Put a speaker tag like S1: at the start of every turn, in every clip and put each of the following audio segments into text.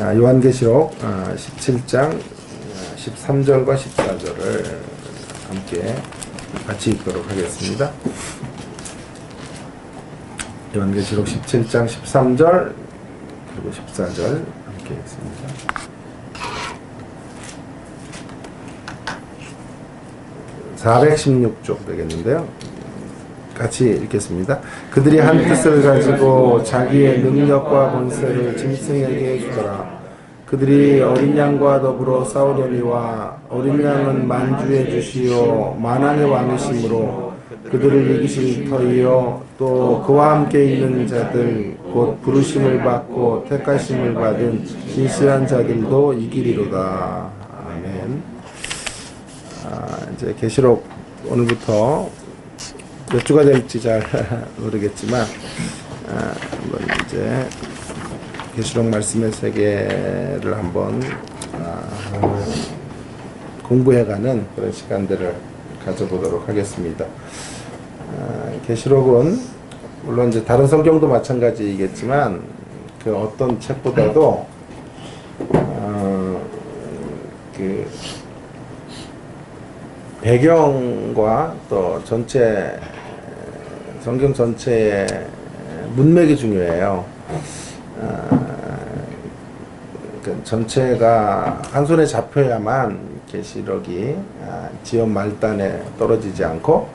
S1: 요한계시록 17장 13절과 14절을 함께 같이 읽도록 하겠습니다. 요한계시록 17장 13절 그리고 14절 함께 읽습니다. 416쪽 되겠는데요. 같이 읽겠습니다. 그들이 한 뜻을 가지고 자기의 능력과 권세를 짐승에게 주더라. 그들이 어린 양과 더불어 싸우려니와 어린 양은 만주의 주시요 만왕의 왕이시므로 그들을 이기실 터이요 또 그와 함께 있는 자들 곧 부르심을 받고 택하심을 받은 진실한 자들도 이기리로다. 아멘. 이제 계시록 오늘부터 몇 주가 될지 잘 모르겠지만 한번 이제 계시록 말씀의 세계를 한번 공부해가는 그런 시간들을 가져보도록 하겠습니다. 계시록은 물론 이제 다른 성경도 마찬가지이겠지만 그 어떤 책보다도 그 배경과 또 전체 성경 전체의 문맥이 중요해요. 전체가 한 손에 잡혀야만 계시록이 지연 말단에 떨어지지 않고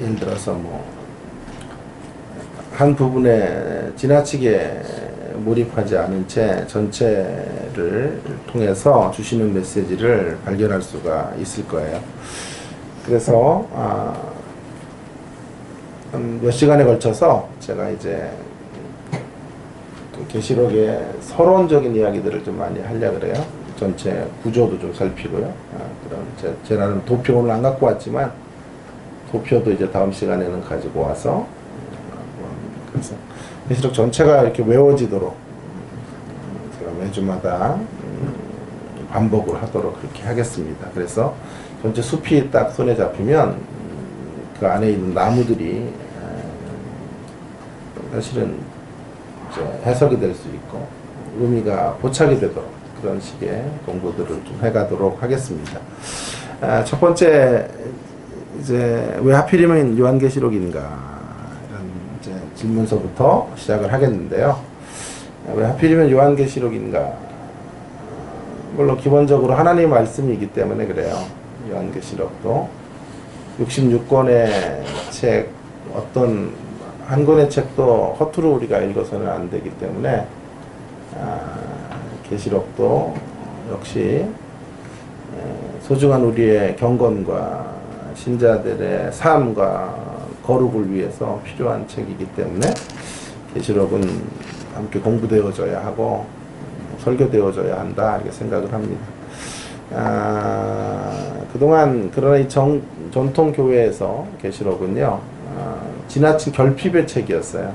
S1: 예를 들어서 뭐 한 부분에 지나치게 몰입하지 않은 채 전체를 통해서 주시는 메시지를 발견할 수가 있을 거예요. 그래서 몇 시간에 걸쳐서 제가 이제 계시록의 서론적인 이야기들을 좀 많이 하려고 그래요. 전체 구조도 좀 살피고요. 그럼 제 나름 도표 오늘 안 갖고 왔지만 도표도 이제 다음 시간에는 가지고 와서 그래서 계시록 전체가 이렇게 외워지도록 제가 매주마다 반복을 하도록 그렇게 하겠습니다. 그래서 전체 숲이 딱 손에 잡히면 그 안에 있는 나무들이 사실은 이제 해석이 될 수 있고 의미가 포착이 되도록 그런 식의 공부들을 좀 해가도록 하겠습니다. 첫 번째 이제 왜 하필이면 요한계시록인가 이런 이제 질문서부터 시작을 하겠는데요. 왜 하필이면 요한계시록인가? 물론 기본적으로 하나님의 말씀이기 때문에 그래요. 요한계시록도 66권의 책 어떤 한 권의 책도 허투루 우리가 읽어서는 안 되기 때문에 계시록도 역시 소중한 우리의 경건과 신자들의 삶과 거룩을 위해서 필요한 책이기 때문에 계시록은 함께 공부되어져야 하고 설교되어져야 한다 이렇게 생각을 합니다. 그동안 그러나 이 전통 교회에서 계시록은요 지나친 결핍의 책이었어요.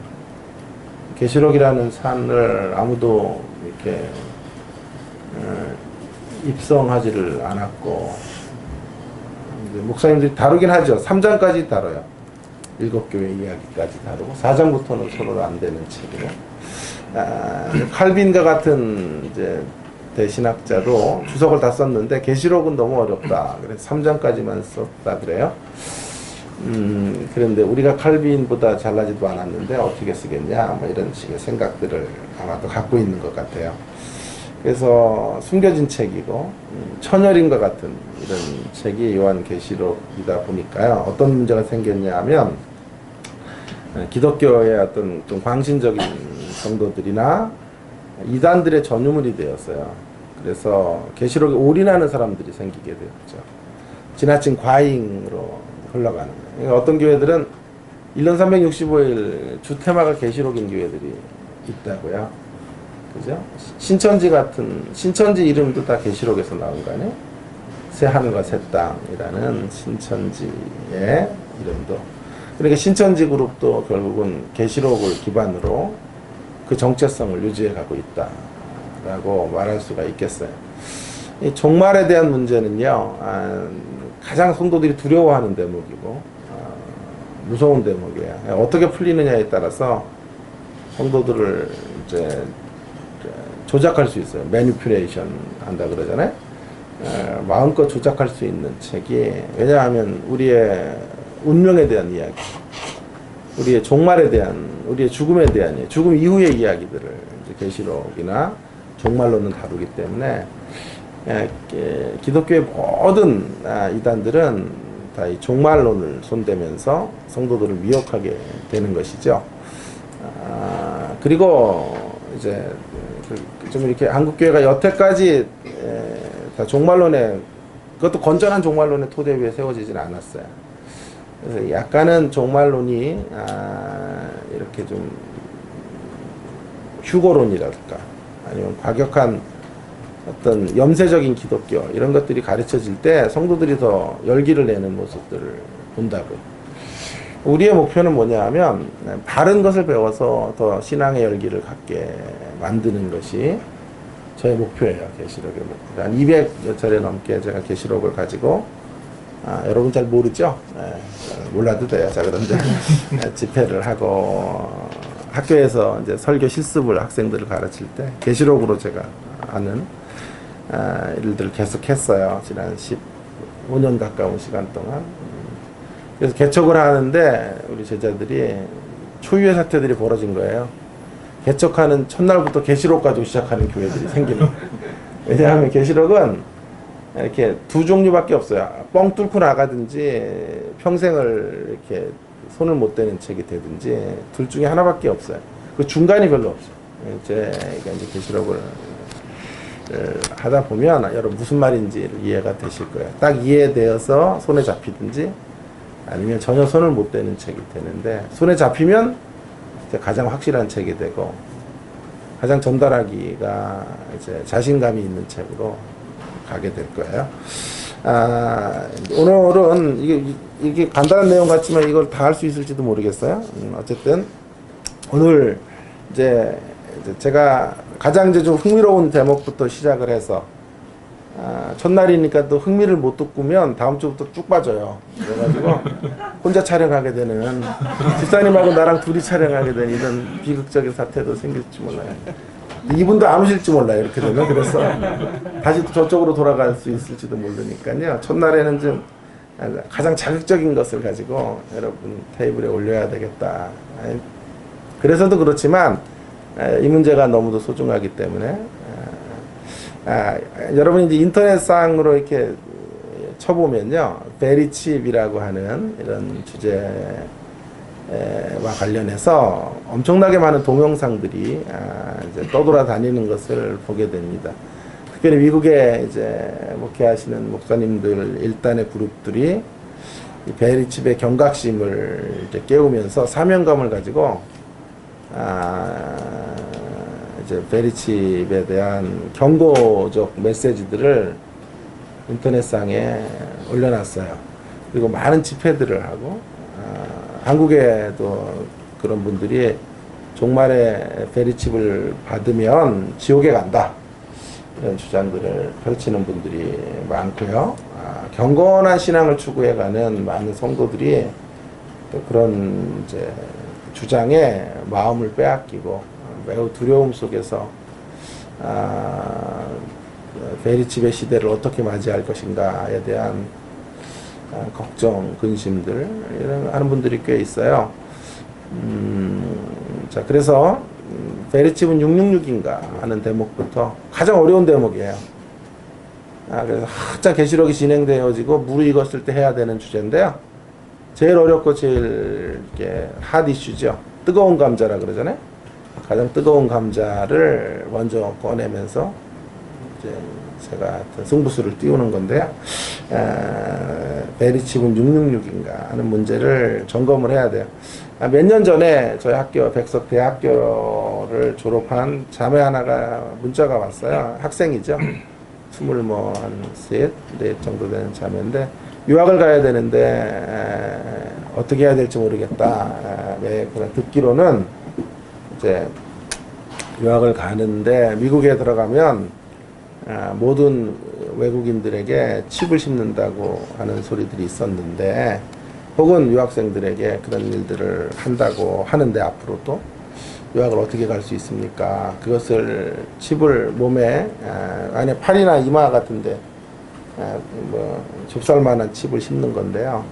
S1: 계시록이라는 산을 아무도 이렇게 입성하지를 않았고 목사님들이 다루긴 하죠. 3장까지 다뤄요. 7교회 이야기까지 다루고 4장부터는 서로 안 되는 책이에요. 칼빈과 같은 이제 대신학자도 주석을 다 썼는데 계시록은 너무 어렵다. 그래서 3장까지만 썼다 그래요. 그런데 우리가 칼빈보다 잘나지도 않았는데 어떻게 쓰겠냐 뭐 이런 식의 생각들을 아마도 갖고 있는 것 같아요. 그래서 숨겨진 책이고 천열인과 같은 이런 책이 요한계시록이다 보니까요. 어떤 문제가 생겼냐 하면 기독교의 어떤 좀 광신적인 성도들이나 이단들의 전유물이 되었어요. 그래서 계시록에 올인하는 사람들이 생기게 되었죠. 지나친 과잉으로 흘러가는 거예요. 그러니까 어떤 교회들은 1년 365일 주 테마가 계시록인 교회들이 있다고요. 그죠? 신천지 같은 신천지 이름도 다 계시록에서 나온 거 아니에요? 새 하늘과 새 땅이라는 신천지의 이름도. 그러니까 신천지 그룹도 결국은 계시록을 기반으로 그 정체성을 유지해 가고 있다라고 말할 수가 있겠어요. 이 종말에 대한 문제는요, 가장 성도들이 두려워하는 대목이고 무서운 대목이에요. 어떻게 풀리느냐에 따라서 성도들을 이제 조작할 수 있어요. 매니퓨레이션 한다 그러잖아요. 마음껏 조작할 수 있는 책이, 왜냐하면 우리의 운명에 대한 이야기, 우리의 종말에 대한, 우리의 죽음에 대한, 죽음 이후의 이야기들을 이제 계시록이나 종말론은 다루기 때문에 기독교의 모든 이단들은 다 이 종말론을 손대면서 성도들을 미혹하게 되는 것이죠. 그리고 이제 좀 이렇게 한국교회가 여태까지 다 종말론에, 그것도 건전한 종말론의 토대 위에 세워지진 않았어요. 그래서 약간은 종말론이 이렇게 좀 휴거론이랄까, 아니면 과격한 어떤 염세적인 기독교 이런 것들이 가르쳐질 때 성도들이 더 열기를 내는 모습들을 본다고요. 우리의 목표는 뭐냐 하면 바른 것을 배워서 더 신앙의 열기를 갖게 만드는 것이 저의 목표예요. 계시록의 목표. 한 200여 차례 넘게 제가 계시록을 가지고, 여러분 잘 모르죠? 몰라도 돼요. 자, 그런데 집회를 하고 학교에서 이제 설교 실습을 학생들을 가르칠 때 계시록으로 제가 하는 일들을 계속 했어요. 지난 15년 가까운 시간 동안. 그래서 개척을 하는데 우리 제자들이 초유의 사태들이 벌어진 거예요. 개척하는 첫날부터 계시록 가지고 시작하는 교회들이 생기는 거예요. 왜냐하면 계시록은 이렇게 두 종류밖에 없어요. 뻥 뚫고 나가든지 평생을 이렇게 손을 못 대는 책이 되든지, 둘 중에 하나밖에 없어요. 그 중간이 별로 없어요. 제가 이제 계시록을 하다 보면 여러분 무슨 말인지 이해가 되실 거예요. 딱 이해되어서 손에 잡히든지 아니면 전혀 손을 못 대는 책이 되는데, 손에 잡히면 이제 가장 확실한 책이 되고 가장 전달하기가 이제 자신감이 있는 책으로 가게 될 거예요. 오늘은 이게 간단한 내용 같지만 이걸 다 할 수 있을지도 모르겠어요. 어쨌든 오늘 이제 제가 가장 이제 좀 흥미로운 대목부터 시작을 해서, 첫날이니까 또 흥미를 못 돋구면 다음 주부터 쭉 빠져요. 그래가지고 혼자 촬영하게 되는, 집사님하고 나랑 둘이 촬영하게 되는 이런 비극적인 사태도 생길지 몰라요. 이분도 안 오실지 몰라요. 이렇게 되면. 그래서 다시 또 저쪽으로 돌아갈 수 있을지도 모르니까요. 첫날에는 좀 가장 자극적인 것을 가지고 여러분 테이블에 올려야 되겠다. 그래서도 그렇지만 이 문제가 너무도 소중하기 때문에, 여러분이 이제 인터넷상으로 이렇게 쳐보면요, 베리칩이라고 하는 이런 주제와 관련해서 엄청나게 많은 동영상들이 이제 떠돌아다니는 것을 보게 됩니다. 특별히 미국에 이제 목회하시는 목사님들 일단의 그룹들이 이 베리칩의 경각심을 이제 깨우면서 사명감을 가지고 이제 베리칩에 대한 경고적 메시지들을 인터넷상에 올려놨어요. 그리고 많은 집회들을 하고, 한국에도 그런 분들이 종말에 베리칩을 받으면 지옥에 간다, 이런 주장들을 펼치는 분들이 많고요. 경건한 신앙을 추구해가는 많은 성도들이 또 그런 이제 주장에 마음을 빼앗기고 매우 두려움 속에서 베리칩의 시대를 어떻게 맞이할 것인가에 대한 걱정, 근심들 이런 하는 분들이 꽤 있어요. 자, 그래서 베리칩은 666인가 하는 대목부터 가장 어려운 대목이에요. 그래서 한참 계시록이 진행되어지고 무르익었을 때 해야 되는 주제인데요. 제일 어렵고 제일 이렇게 핫 이슈죠. 뜨거운 감자라 그러잖아요. 가장 뜨거운 감자를 먼저 꺼내면서 이제 제가 승부수를 띄우는 건데요. 베리칩은 666인가 하는 문제를 점검을 해야 돼요. 몇 년 전에 저희 학교 백석 대학교를 졸업한 자매 하나가 문자가 왔어요. 학생이죠. 23, 4 정도 되는 자매인데 유학을 가야 되는데 어떻게 해야 될지 모르겠다. 그런 듣기로는 이제 유학을 가는데 미국에 들어가면 모든 외국인들에게 칩을 심는다고 하는 소리들이 있었는데, 혹은 유학생들에게 그런 일들을 한다고 하는데 앞으로도 유학을 어떻게 갈 수 있습니까? 그것을 칩을 몸에 안에 팔이나 이마 같은데 뭐 좁쌀만한 칩을 심는 건데요.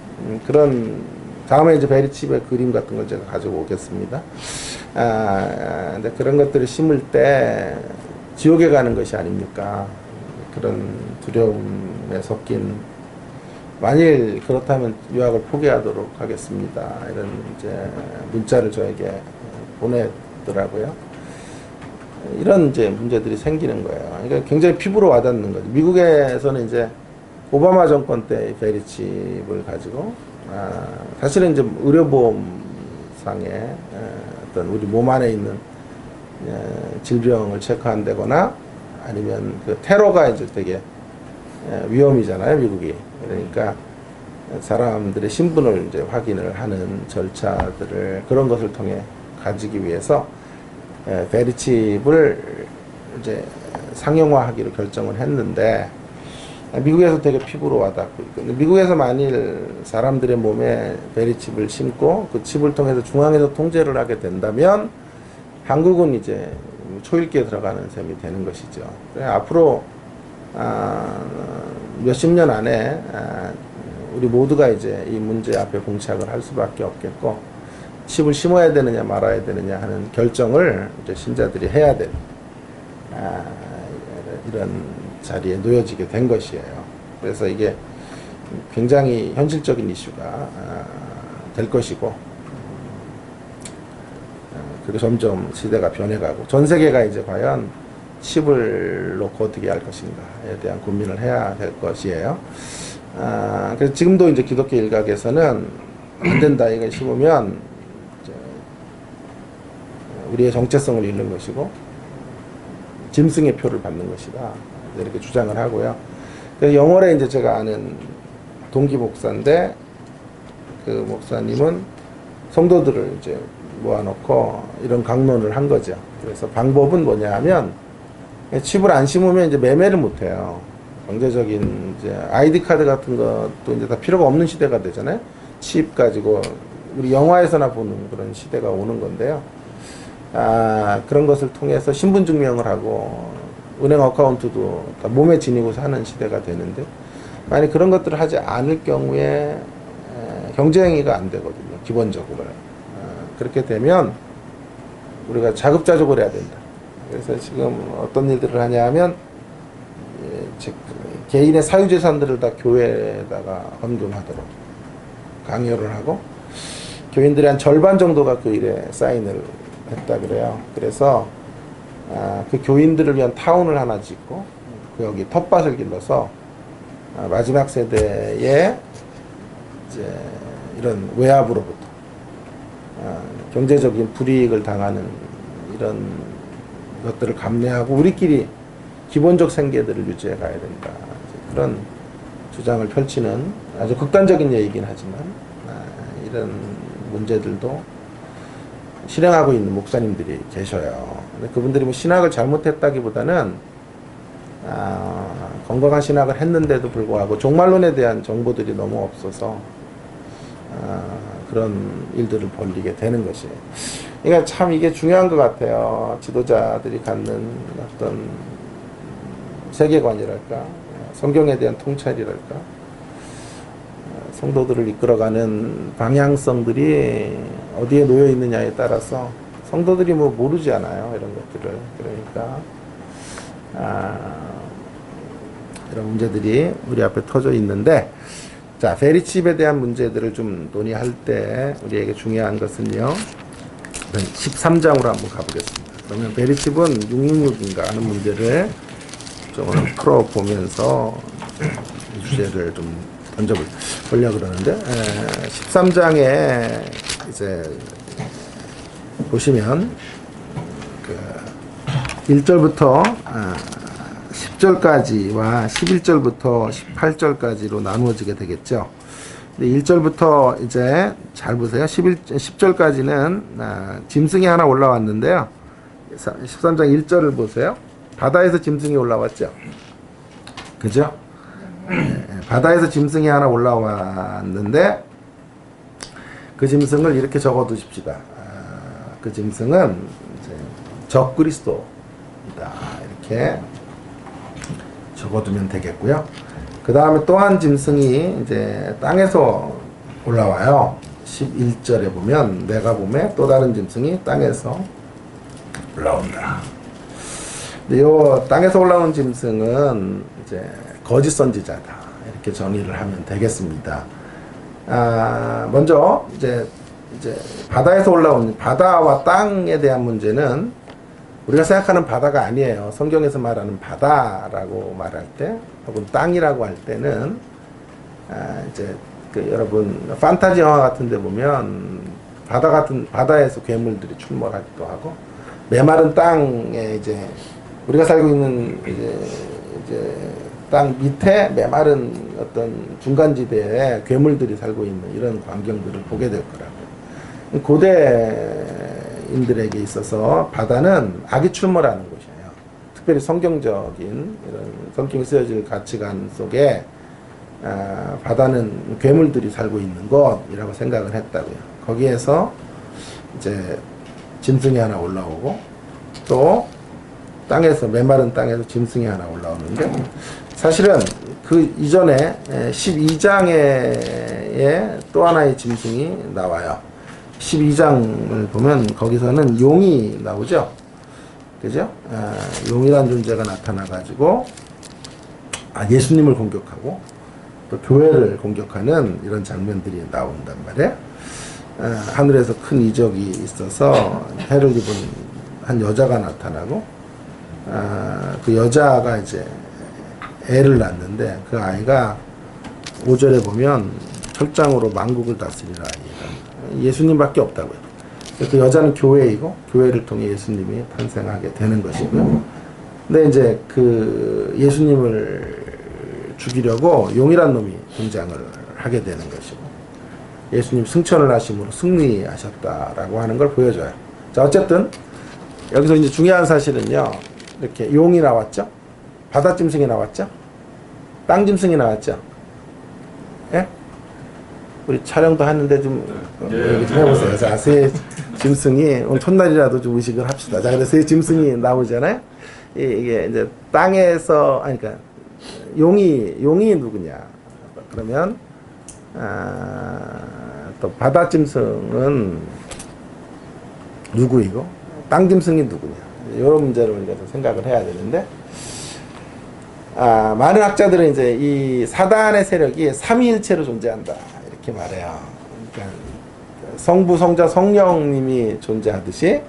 S1: 그런 다음에 이제 베리칩의 그림 같은 걸 제가 가지고 오겠습니다. 근데 그런 것들을 심을 때 지옥에 가는 것이 아닙니까? 그런 두려움에 섞인 만일 그렇다면 유학을 포기하도록 하겠습니다. 이런 이제 문자를 저에게 보내더라고요. 이런 이제 문제들이 생기는 거예요. 그러니까 굉장히 피부로 와닿는 거죠. 미국에서는 이제 오바마 정권 때 베리칩을 가지고 사실은 이제 의료보험상에 어떤 우리 몸 안에 있는 질병을 체크한다거나 아니면 그 테러가 이제 되게 위험이잖아요, 미국이. 그러니까 사람들의 신분을 이제 확인을 하는 절차들을 그런 것을 통해 가지기 위해서 베리칩을 이제 상용화하기로 결정을 했는데 미국에서 되게 피부로 와닿고 있거든요. 미국에서 만일 사람들의 몸에 베리칩을 심고 그 칩을 통해서 중앙에서 통제를 하게 된다면 한국은 이제 초읽기에 들어가는 셈이 되는 것이죠. 앞으로 몇십 년 안에 우리 모두가 이제 이 문제 앞에 봉착을 할 수밖에 없겠고 칩을 심어야 되느냐 말아야 되느냐 하는 결정을 이제 신자들이 해야 될 이런 자리에 놓여지게 된 것이에요. 그래서 이게 굉장히 현실적인 이슈가 될 것이고 그리고 점점 시대가 변해가고 전 세계가 이제 과연 칩을 놓고 어떻게 할 것인가에 대한 고민을 해야 될 것이에요. 그래서 지금도 이제 기독교 일각에서는 안 된다, 이걸 심으면 우리의 정체성을 잃는 것이고 짐승의 표를 받는 것이다, 이렇게 주장을 하고요. 그래서 영월에 이제 제가 아는 동기 목사인데 그 목사님은 성도들을 이제 모아놓고 이런 강론을 한 거죠. 그래서 방법은 뭐냐 하면 칩을 안 심으면 이제 매매를 못 해요. 경제적인 이제 아이디 카드 같은 것도 이제 다 필요가 없는 시대가 되잖아요. 칩 가지고 우리 영화에서나 보는 그런 시대가 오는 건데요. 그런 것을 통해서 신분 증명을 하고 은행 어카운트도 다 몸에 지니고 사는 시대가 되는데 만약 그런 것들을 하지 않을 경우에 경제행위가 안 되거든요. 기본적으로. 그렇게 되면 우리가 자급자족을 해야 된다. 그래서 지금 어떤 일들을 하냐 하면 개인의 사유재산들을 다 교회에다가 헌금하도록 강요를 하고 교인들의 한 절반 정도가 그 일에 사인을 했다 그래요. 그래서 그 교인들을 위한 타운을 하나 짓고 그 여기 텃밭을 길러서 마지막 세대에 이제 이런 외압으로부터 경제적인 불이익을 당하는 이런 것들을 감내하고 우리끼리 기본적 생계들을 유지해 가야 된다. 그런 주장을 펼치는 아주 극단적인 얘기긴 하지만 이런 문제들도 실행하고 있는 목사님들이 계셔요. 근데 그분들이 뭐 신학을 잘못했다기보다는 건강한 신학을 했는데도 불구하고 종말론에 대한 정보들이 너무 없어서 그런 일들을 벌이게 되는 것이에요. 그러니까 참 이게 중요한 것 같아요. 지도자들이 갖는 어떤 세계관이랄까, 성경에 대한 통찰이랄까, 성도들을 이끌어가는 방향성들이 어디에 놓여 있느냐에 따라서 성도들이 뭐 모르지 않아요, 이런 것들을. 그러니까 이런 문제들이 우리 앞에 터져 있는데, 자, 베리칩에 대한 문제들을 좀 논의할 때 우리에게 중요한 것은요, 13장으로 한번 가보겠습니다. 그러면 베리칩은 666인가 하는 문제를 좀 풀어보면서 이 주제를 좀 던져보려고 그러는데, 13장에 이제 보시면 그 1절부터 10절까지와 11절부터 18절까지로 나누어지게 되겠죠. 1절부터 이제 잘 보세요. 10절까지는 짐승이 하나 올라왔는데요. 13장 1절을 보세요. 바다에서 짐승이 올라왔죠. 그죠? 바다에서 짐승이 하나 올라왔는데 그 짐승을 이렇게 적어 두십시다. 그 짐승은 적그리스도이다. 이렇게 적어두면 되겠고요. 그 다음에 또 한 짐승이 이제 땅에서 올라와요. 11절에 보면 내가 봄에 또 다른 짐승이 땅에서 올라온다. 근데 요 땅에서 올라온 짐승은 이제 거짓 선지자다. 이렇게 정의를 하면 되겠습니다. 먼저 이제 바다에서 올라온 바다와 땅에 대한 문제는 우리가 생각하는 바다가 아니에요. 성경에서 말하는 바다라고 말할 때 혹은 땅이라고 할 때는 이제 여러분 판타지 영화 같은 데 보면 바다에서 괴물들이 출몰하기도 하고 메마른 땅에 이제 우리가 살고 있는 이제 땅 밑에 메마른 어떤 중간지대에 괴물들이 살고 있는 이런 광경들을 보게 될 거라고요. 고대인들에게 있어서 바다는 악이 출몰하는 곳이에요. 특별히 성경적인 이런 성경에 쓰여질 가치관 속에 바다는 괴물들이 살고 있는 곳이라고 생각을 했다고요. 거기에서 이제 짐승이 하나 올라오고 또 땅에서 메마른 땅에서 짐승이 하나 올라오는데 사실은 그 이전에 12장에 또 하나의 짐승이 나와요. 12장을 보면 거기서는 용이 나오죠. 그죠? 용이란 존재가 나타나가지고 예수님을 공격하고 또 교회를 공격하는 이런 장면들이 나온단 말이에요. 하늘에서 큰 이적이 있어서 해를 입은 한 여자가 나타나고 그 여자가 이제 애를 낳는데 그 아이가 5절에 보면 철장으로 만국을 다스리라 아이가 예수님밖에 없다고요. 그 여자는 교회이고 교회를 통해 예수님이 탄생하게 되는 것이고요. 근데 이제 그 예수님을 죽이려고 용이란 놈이 등장을 하게 되는 것이고 예수님 승천을 하심으로 승리하셨다라고 하는 걸 보여줘요. 자, 어쨌든 여기서 이제 중요한 사실은요. 이렇게 용이 나왔죠. 바다짐승이 나왔죠. 땅짐승이 나왔죠. 예? 우리 촬영도 하는데 좀 얘기 좀 해보세요. 자, 새 짐승이 오늘 첫날이라도 좀 의식을 합시다. 자, 그래서 새 짐승이 나오잖아요. 이게 이제 땅에서 그러니까 용이 누구냐? 그러면 또 바다짐승은 누구이고 땅짐승이 누구냐? 이런 문제를 우리가 좀 생각을 해야 되는데 많은 학자들은 이제 이 사단의 세력이 삼위일체로 존재한다 이렇게 말해요. 그러니까 성부, 성자, 성령님이 존재하듯이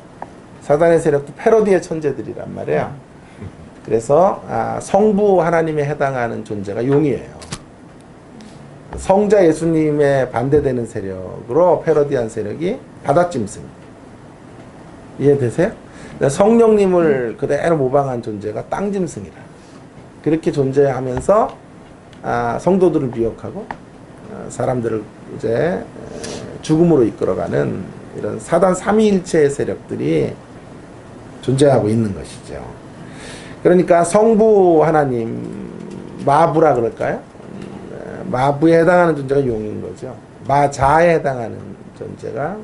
S1: 사단의 세력도 패러디의 천재들이란 말이에요. 그래서 성부 하나님에 해당하는 존재가 용이에요. 성자 예수님에 반대되는 세력으로 패러디한 세력이 바다짐승. 이해되세요? 성령님을 그대로 모방한 존재가 땅짐승이라. 그렇게 존재하면서 성도들을 미혹하고 사람들을 이제 죽음으로 이끌어가는 이런 사단 삼위일체의 세력들이 존재하고 있는 것이죠. 그러니까 성부 하나님 마부라 그럴까요? 마부에 해당하는 존재가 용인 거죠. 마자에 해당하는 존재가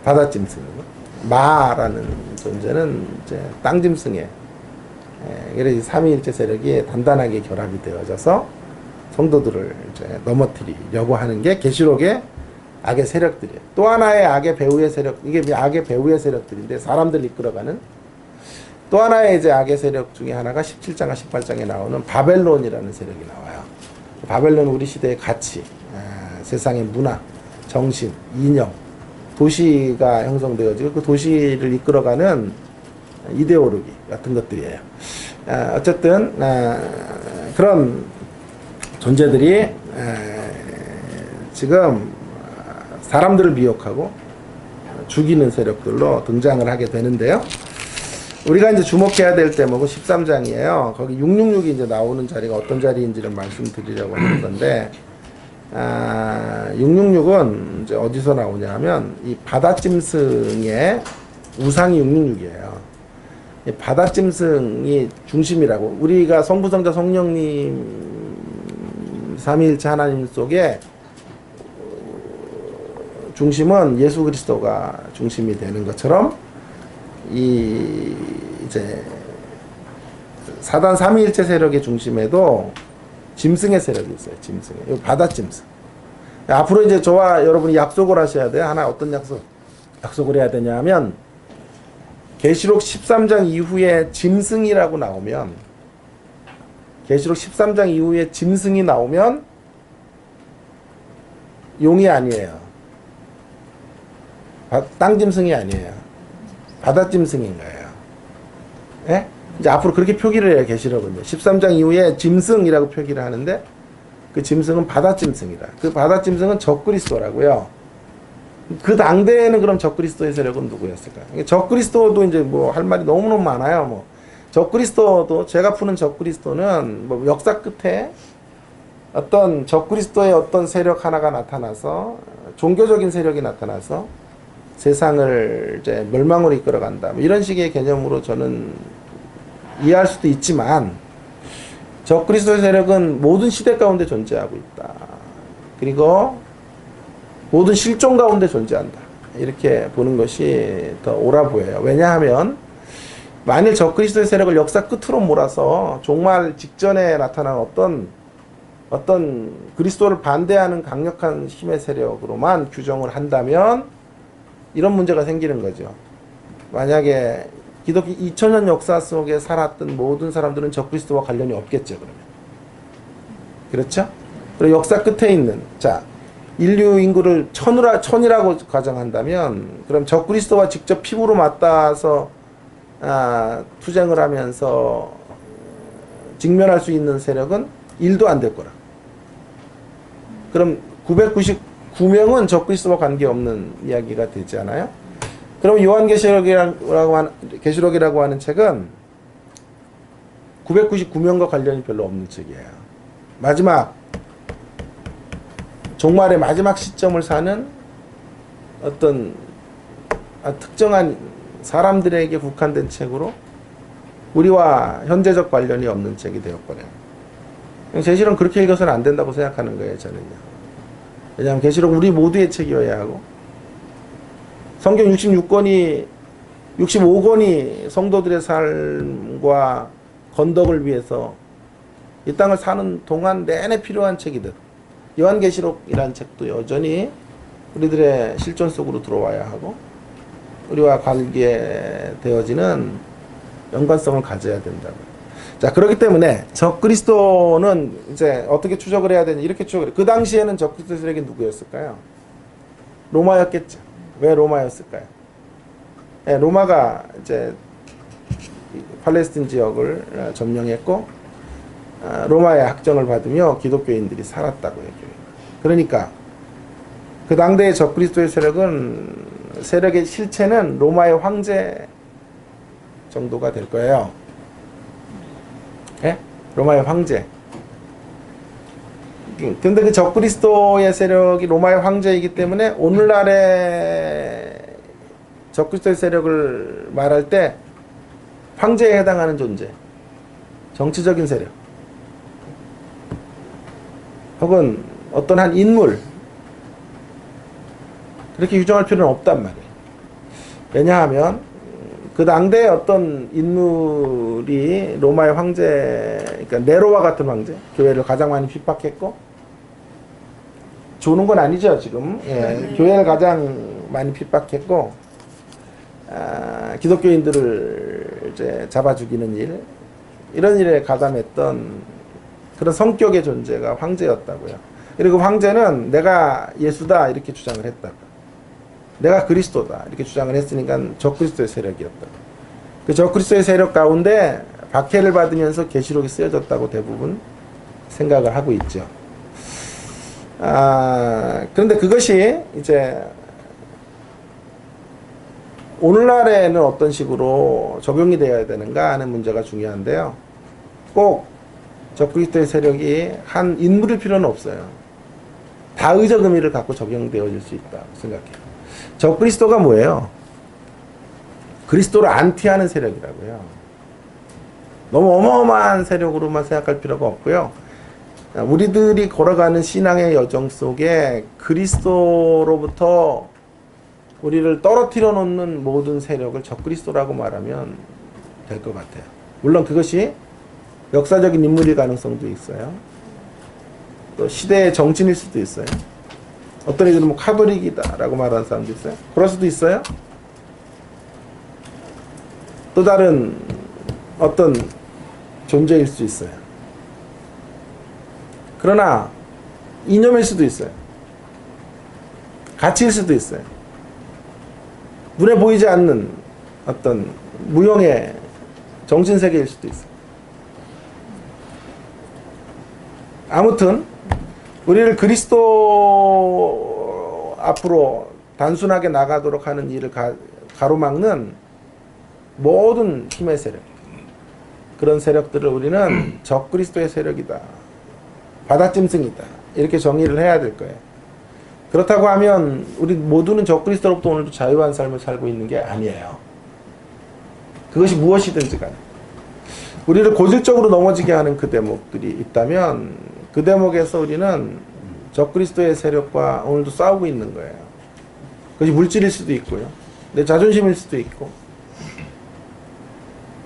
S1: 바다짐승이고 마라는 존재는 이제 땅짐승에 그래서 삼위일체 세력이 단단하게 결합이 되어져서 성도들을 이제 넘어뜨리려고 하는 게 계시록의 악의 세력들이에요. 또 하나의 악의 배후의 세력, 이게 악의 배후의 세력들인데 사람들 이끌어가는 또 하나의 이제 악의 세력 중에 하나가 17장과 18장에 나오는 바벨론이라는 세력이 나와요. 바벨론은 우리 시대의 가치, 세상의 문화, 정신, 이념, 도시가 형성되어지고 그 도시를 이끌어가는 이데올로기 같은 것들이에요. 어쨌든 그런 존재들이 지금 사람들을 미혹하고 죽이는 세력들로 등장을 하게 되는데요. 우리가 이제 주목해야 될 대목은 13장이에요. 거기 666이 이제 나오는 자리가 어떤 자리인지를 말씀드리려고 하는 건데, 666은 이제 어디서 나오냐 하면, 이 바다짐승의 우상이 666이에요. 이 바다짐승이 중심이라고. 우리가 성부, 성자, 성령님, 삼위일체 하나님 속에 중심은 예수 그리스도가 중심이 되는 것처럼, 이 이제 사단 삼위일체 세력의 중심에도 짐승의 세력이 있어요. 짐승. 이 바다 짐승. 앞으로 이제 저와 여러분이 약속을 하셔야 돼요. 하나 어떤 약속을 해야 되냐면 계시록 13장 이후에 짐승이라고 나오면 계시록 13장 이후에 짐승이 나오면 용이 아니에요. 땅 짐승이 아니에요. 바다 짐승인 거예요. 예? 이제 앞으로 그렇게 표기를 해요. 계시록은요. 13장 이후에 짐승이라고 표기를 하는데 그 짐승은 바다 짐승이다. 그 바다 짐승은 적그리스도라고요. 그 당대에는 그럼 적그리스도의 세력은 누구였을까요? 적그리스도도 이제 뭐 할 말이 너무너무 많아요. 뭐 적그리스도도 제가 푸는 적그리스도는 뭐 역사 끝에 어떤 적그리스도의 어떤 세력 하나가 나타나서 종교적인 세력이 나타나서 세상을 이제 멸망으로 이끌어간다. 뭐 이런 식의 개념으로 저는 이해할 수도 있지만 적그리스도의 세력은 모든 시대 가운데 존재하고 있다. 그리고 모든 실종 가운데 존재한다. 이렇게 보는 것이 더 옳아 보여요. 왜냐하면 만일 적그리스도의 세력을 역사 끝으로 몰아서 종말 직전에 나타난 어떤 그리스도를 반대하는 강력한 힘의 세력으로만 규정을 한다면 이런 문제가 생기는 거죠. 만약에 기독교 2000년 역사 속에 살았던 모든 사람들은 적그리스도와 관련이 없겠죠. 그러면. 그렇죠? 그리고 역사 끝에 있는 인류 인구를 천이라고 가정한다면 그럼 적그리스도와 직접 피부로 맞닿아서 투쟁을 하면서 직면할 수 있는 세력은 1도 안 될 거라. 그럼 999명은 적그리스도와 관계없는 이야기가 되지 않아요? 그럼 계시록이라고 하는 책은 999명과 관련이 별로 없는 책이에요. 마지막 종말의 마지막 시점을 사는 어떤 특정한 사람들에게 국한된 책으로 우리와 현재적 관련이 없는 책이 되었거든요. 계시록은 그렇게 읽어서는 안 된다고 생각하는 거예요, 저는요. 왜냐하면 계시록은 우리 모두의 책이어야 하고 성경 65권이 성도들의 삶과 건덕을 위해서 이 땅을 사는 동안 내내 필요한 책이듯 요한계시록이라는 책도 여전히 우리들의 실존 속으로 들어와야 하고 우리와 관계되어지는 연관성을 가져야 된다고요. 자, 그렇기 때문에 적그리스도는 이제 어떻게 추적을 해야 되냐 이렇게 추적을 해요. 그 당시에는 적그리스도 세력이 누구였을까요? 로마였겠죠. 왜 로마였을까요? 네, 로마가 이제 팔레스틴 지역을 점령했고 로마의 학정을 받으며 기독교인들이 살았다고 얘기해요. 그러니까 그 당대의 적그리스도의 세력의 실체는 로마의 황제 정도가 될 거예요. 예? 로마의 황제. 근데 그 적그리스도의 세력이 로마의 황제이기 때문에 오늘날의 적그리스도의 세력을 말할 때 황제에 해당하는 존재, 정치적인 세력, 혹은 어떤 한 인물, 그렇게 규정할 필요는 없단 말이에요. 왜냐하면 그 당대의 어떤 인물이 로마의 황제, 그러니까 네로와 같은 황제, 교회를 가장 많이 핍박했고, 좋은 건 아니죠 지금. 예, 교회를 가장 많이 핍박했고, 기독교인들을 이제 잡아 죽이는 일, 이런 일에 가담했던 그런 성격의 존재가 황제였다고요. 그리고 황제는 내가 예수다 이렇게 주장을 했다고. 내가 그리스도다 이렇게 주장을 했으니까 적그리스도의 세력이었다. 그 적그리스도의 세력 가운데 박해를 받으면서 계시록이 쓰여졌다고 대부분 생각을 하고 있죠. 그런데 그것이 이제 오늘날에는 어떤 식으로 적용이 되어야 되는가 하는 문제가 중요한데요. 꼭 적그리스도의 세력이 한 인물일 필요는 없어요. 다의적 의미를 갖고 적용되어질 수 있다고 생각해요. 적그리스도가 뭐예요? 그리스도를 안티하는 세력이라고요. 너무 어마어마한 세력으로만 생각할 필요가 없고요. 우리들이 걸어가는 신앙의 여정 속에 그리스도로부터 우리를 떨어뜨려 놓는 모든 세력을 적그리스도라고 말하면 될 것 같아요. 물론 그것이 역사적인 인물일 가능성도 있어요. 또 시대의 정치인일 수도 있어요. 어떤 이들은 뭐 카톨릭이다라고 말하는 사람도 있어요. 그럴 수도 있어요. 또 다른 어떤 존재일 수 있어요. 그러나 이념일 수도 있어요. 가치일 수도 있어요. 눈에 보이지 않는 어떤 무형의 정신세계일 수도 있어요. 아무튼 우리를 그리스도 앞으로 단순하게 나가도록 하는 일을 가로막는 모든 힘의 세력, 그런 세력들을 우리는 적그리스도의 세력이다, 바다짐승이다, 이렇게 정의를 해야 될 거예요. 그렇다고 하면 우리 모두는 적그리스도로부터 오늘도 자유한 삶을 살고 있는 게 아니에요. 그것이 무엇이든지 간에 우리를 고질적으로 넘어지게 하는 그 대목들이 있다면 그 대목에서 우리는 적그리스도의 세력과 오늘도 싸우고 있는 거예요. 그것이 물질일 수도 있고요, 내 자존심일 수도 있고.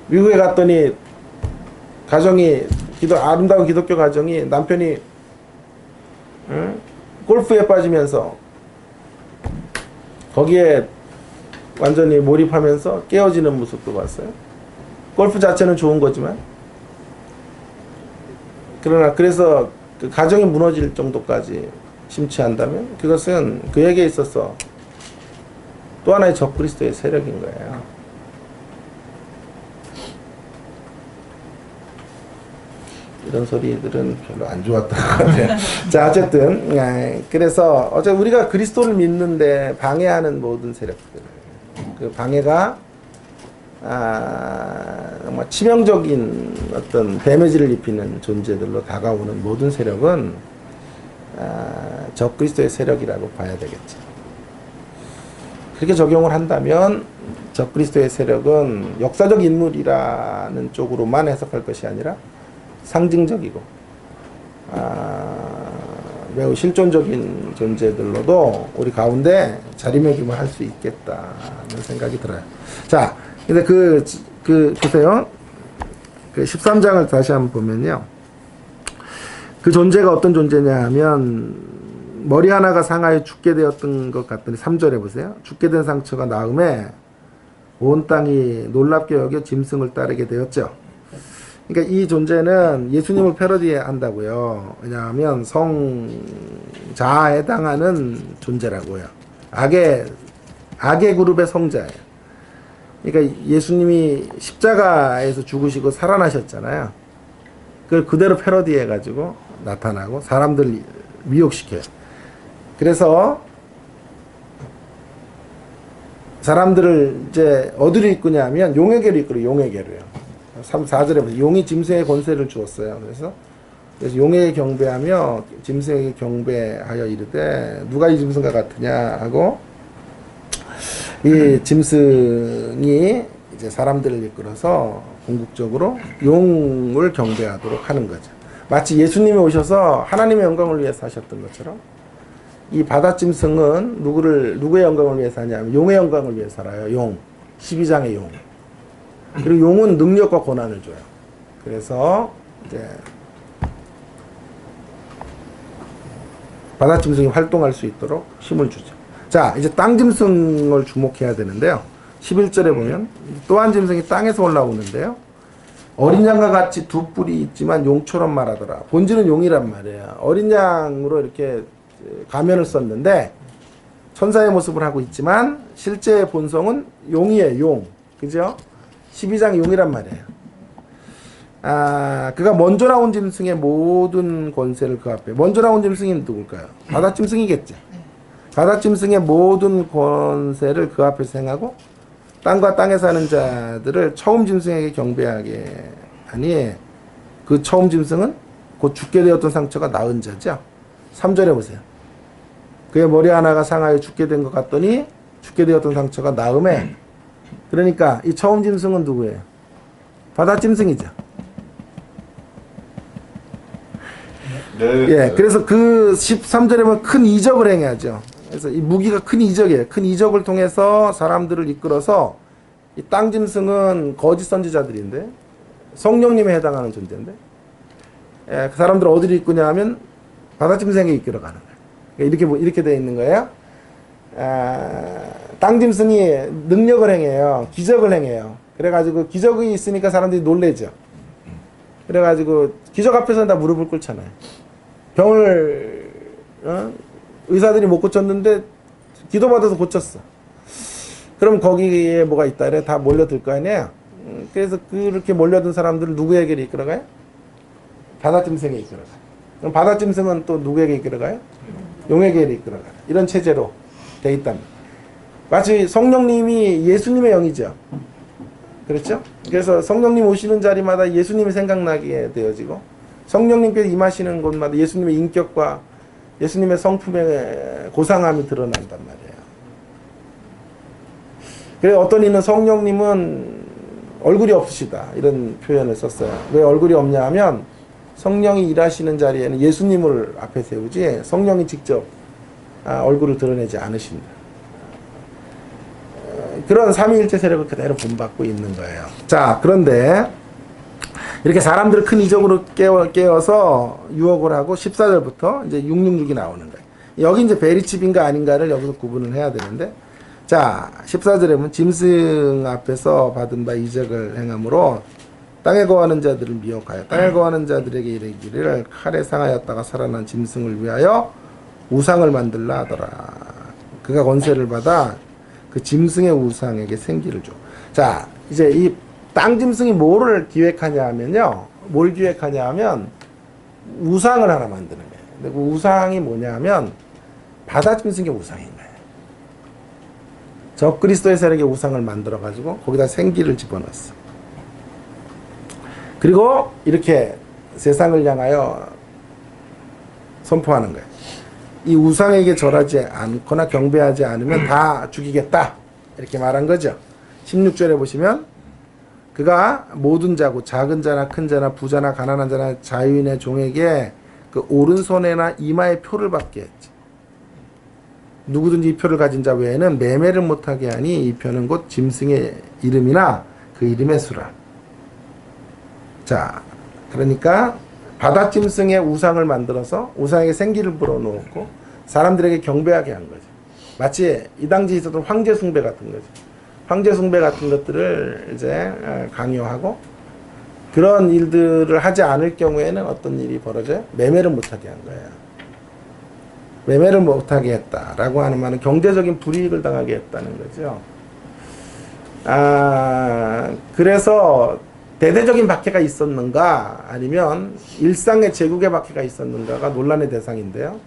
S1: 미국에 갔더니 가정이 아름다운 기독교 가정이 남편이 골프에 빠지면서 거기에 완전히 몰입하면서 깨어지는 모습도 봤어요. 골프 자체는 좋은 거지만, 그러나 그래서 그 가정이 무너질 정도까지 심취한다면 그것은 그에게 있어서 또 하나의 적그리스도의 세력인 거예요. 이런 소리들은 별로 안 좋았던 것 같아요. 자, 어쨌든 그래서 우리가 그리스도를 믿는데 방해하는 모든 세력들, 그 방해가 정말 치명적인 어떤 데미지를 입히는 존재들로 다가오는 모든 세력은 적그리스도의 세력이라고 봐야 되겠죠. 그렇게 적용을 한다면 적그리스도의 세력은 역사적 인물이라는 쪽으로만 해석할 것이 아니라 상징적이고 매우 실존적인 존재들로도 우리 가운데 자리매김을 할 수 있겠다는 생각이 들어요. 자, 근데 보세요. 그 13장을 다시 한번 보면요. 그 존재가 어떤 존재냐 하면 머리 하나가 상하여 죽게 되었던 것 같더니 3절에 보세요. 죽게 된 상처가 나음에 온 땅이 놀랍게 여겨 짐승을 따르게 되었죠. 그러니까 이 존재는 예수님을 패러디한다고요. 왜냐하면 성자아에 해당하는 존재라고요. 악의 그룹의 성자예요. 그러니까 예수님이 십자가에서 죽으시고 살아나셨잖아요. 그걸 그대로 패러디해가지고 나타나고 사람들을 미혹시켜요. 그래서 사람들을 이제 어디로 이끄냐면 용에게로 이끌어요. 용에게로요. 4절에 보세요. 용이 짐승의 권세를 주었어요. 그래서 용에게 경배하며 짐승에게 경배하여 이르되 누가 이 짐승과 같으냐 하고, 이 짐승이 이제 사람들을 이끌어서 궁극적으로 용을 경배하도록 하는 거죠. 마치 예수님이 오셔서 하나님의 영광을 위해서 하셨던 것처럼 이 바다짐승은 누구의 영광을 위해서 하냐면 용의 영광을 위해서 살아요. 용. 12장의 용. 그리고 용은 능력과 권한을 줘요. 그래서 이제 바다짐승이 활동할 수 있도록 힘을 주죠. 자, 이제 땅짐승을 주목해야 되는데요. 11절에 보면 또 한 짐승이 땅에서 올라오는데요. 어린 양과 같이 두 뿔이 있지만 용처럼 말하더라. 본질은 용이란 말이에요. 어린 양으로 이렇게 가면을 썼는데 천사의 모습을 하고 있지만 실제 본성은 용이에요. 용. 그죠? 12장의 용이란 말이에요. 그가 먼저 나온 짐승의 모든 권세를 그 앞에. 먼저 나온 짐승이 누굴까요? 바다짐승이겠죠. 바다짐승의 모든 권세를 그 앞에서 행하고 땅과 땅에 사는 자들을 처음 짐승에게 경배하게 하니, 그 처음 짐승은 곧 죽게 되었던 상처가 나은 자죠. 3절에 보세요. 그의 머리 하나가 상하여 죽게 된 것 같더니 죽게 되었던 상처가 나음에, 그러니까 이 처음 짐승은 누구예요? 바다짐승이죠. 네. 예, 그래서 그 13절에 보면 큰 이적을 행하죠. 그래서 이 무기가 큰 이적이에요. 큰 이적을 통해서 사람들을 이끌어서 이 땅 짐승은 거짓 선지자들인데 성령님에 해당하는 존재인데 그 사람들을 어디로 이끄냐 하면 바다 짐승에 이끌어가는 거예요. 그러니까 이렇게 되어 있는 거예요. 땅 짐승이 능력을 행해요. 기적을 행해요. 그래가지고 기적이 있으니까 사람들이 놀래죠. 그래가지고 기적 앞에서는 다 무릎을 꿇잖아요. 병을 의사들이 못 고쳤는데 기도받아서 고쳤어. 그럼 거기에 뭐가 있다 그래? 다 몰려들 거 아니에요. 그래서 그렇게 몰려든 사람들을 누구에게 이끌어가요? 바다짐승에 이끌어가요. 그럼 바다짐승은 또 누구에게 이끌어가요? 용에게 이끌어가요. 이런 체제로 돼 있답니다. 마치 성령님이 예수님의 영이죠. 그렇죠? 그래서 성령님 오시는 자리마다 예수님이 생각나게 되어지고 성령님께서 임하시는 곳마다 예수님의 인격과 예수님의 성품의 고상함이 드러난단 말이에요. 그래서 어떤 이는 성령님은 얼굴이 없으시다 이런 표현을 썼어요. 왜 얼굴이 없냐 하면 성령이 일하시는 자리에는 예수님을 앞에 세우지 성령이 직접 얼굴을 드러내지 않으신다. 그런 삼위일체 세력을 그대로 본받고 있는 거예요. 자, 그런데 이렇게 사람들을 큰 이적으로 깨워서 유혹을 하고 14절부터 이제 666이 나오는 거예요. 여기 이제 베리칩인가 아닌가를 여기서 구분을 해야 되는데, 자, 14절에 보면 짐승 앞에서 받은 바 이적을 행함으로 땅에 거하는 자들을 미혹하여 땅에 거하는 자들에게 이르기를 칼에 상하였다가 살아난 짐승을 위하여 우상을 만들라 하더라. 그가 권세를 받아 그 짐승의 우상에게 생기를 줘. 자, 이제 이 땅 짐승이 뭐를 기획하냐 하면요. 뭘 기획하냐 하면 우상을 하나 만드는 거예요. 근데 그 우상이 뭐냐 하면 바다 짐승의 우상인 거예요. 적그리스도의 세력의 우상을 만들어 가지고 거기다 생기를 집어넣었어. 그리고 이렇게 세상을 향하여 선포하는 거예요. 이 우상에게 절하지 않거나 경배하지 않으면 다 죽이겠다. 이렇게 말한 거죠. 16절에 보시면 그가 모든 자고 작은 자나 큰 자나 부자나 가난한 자나 자유인의 종에게 그 오른손에나 이마에 표를 받게 했지. 누구든지 이 표를 가진 자 외에는 매매를 못하게 하니 이 표는 곧 짐승의 이름이나 그 이름의 수라. 자, 그러니까 바다 짐승의 우상을 만들어서 우상에게 생기를 불어넣고 사람들에게 경배하게 한 거죠. 마치 이 당시에 있었던 황제 숭배 같은 거죠. 황제 숭배 같은 것들을 이제 강요하고 그런 일들을 하지 않을 경우에는 어떤 일이 벌어져요? 매매를 못하게 한 거예요. 매매를 못하게 했다라고 하는 말은 경제적인 불이익을 당하게 했다는 거죠. 그래서 대대적인 박해가 있었는가 아니면 일상의 제국의 박해가 있었는가가 논란의 대상인데요.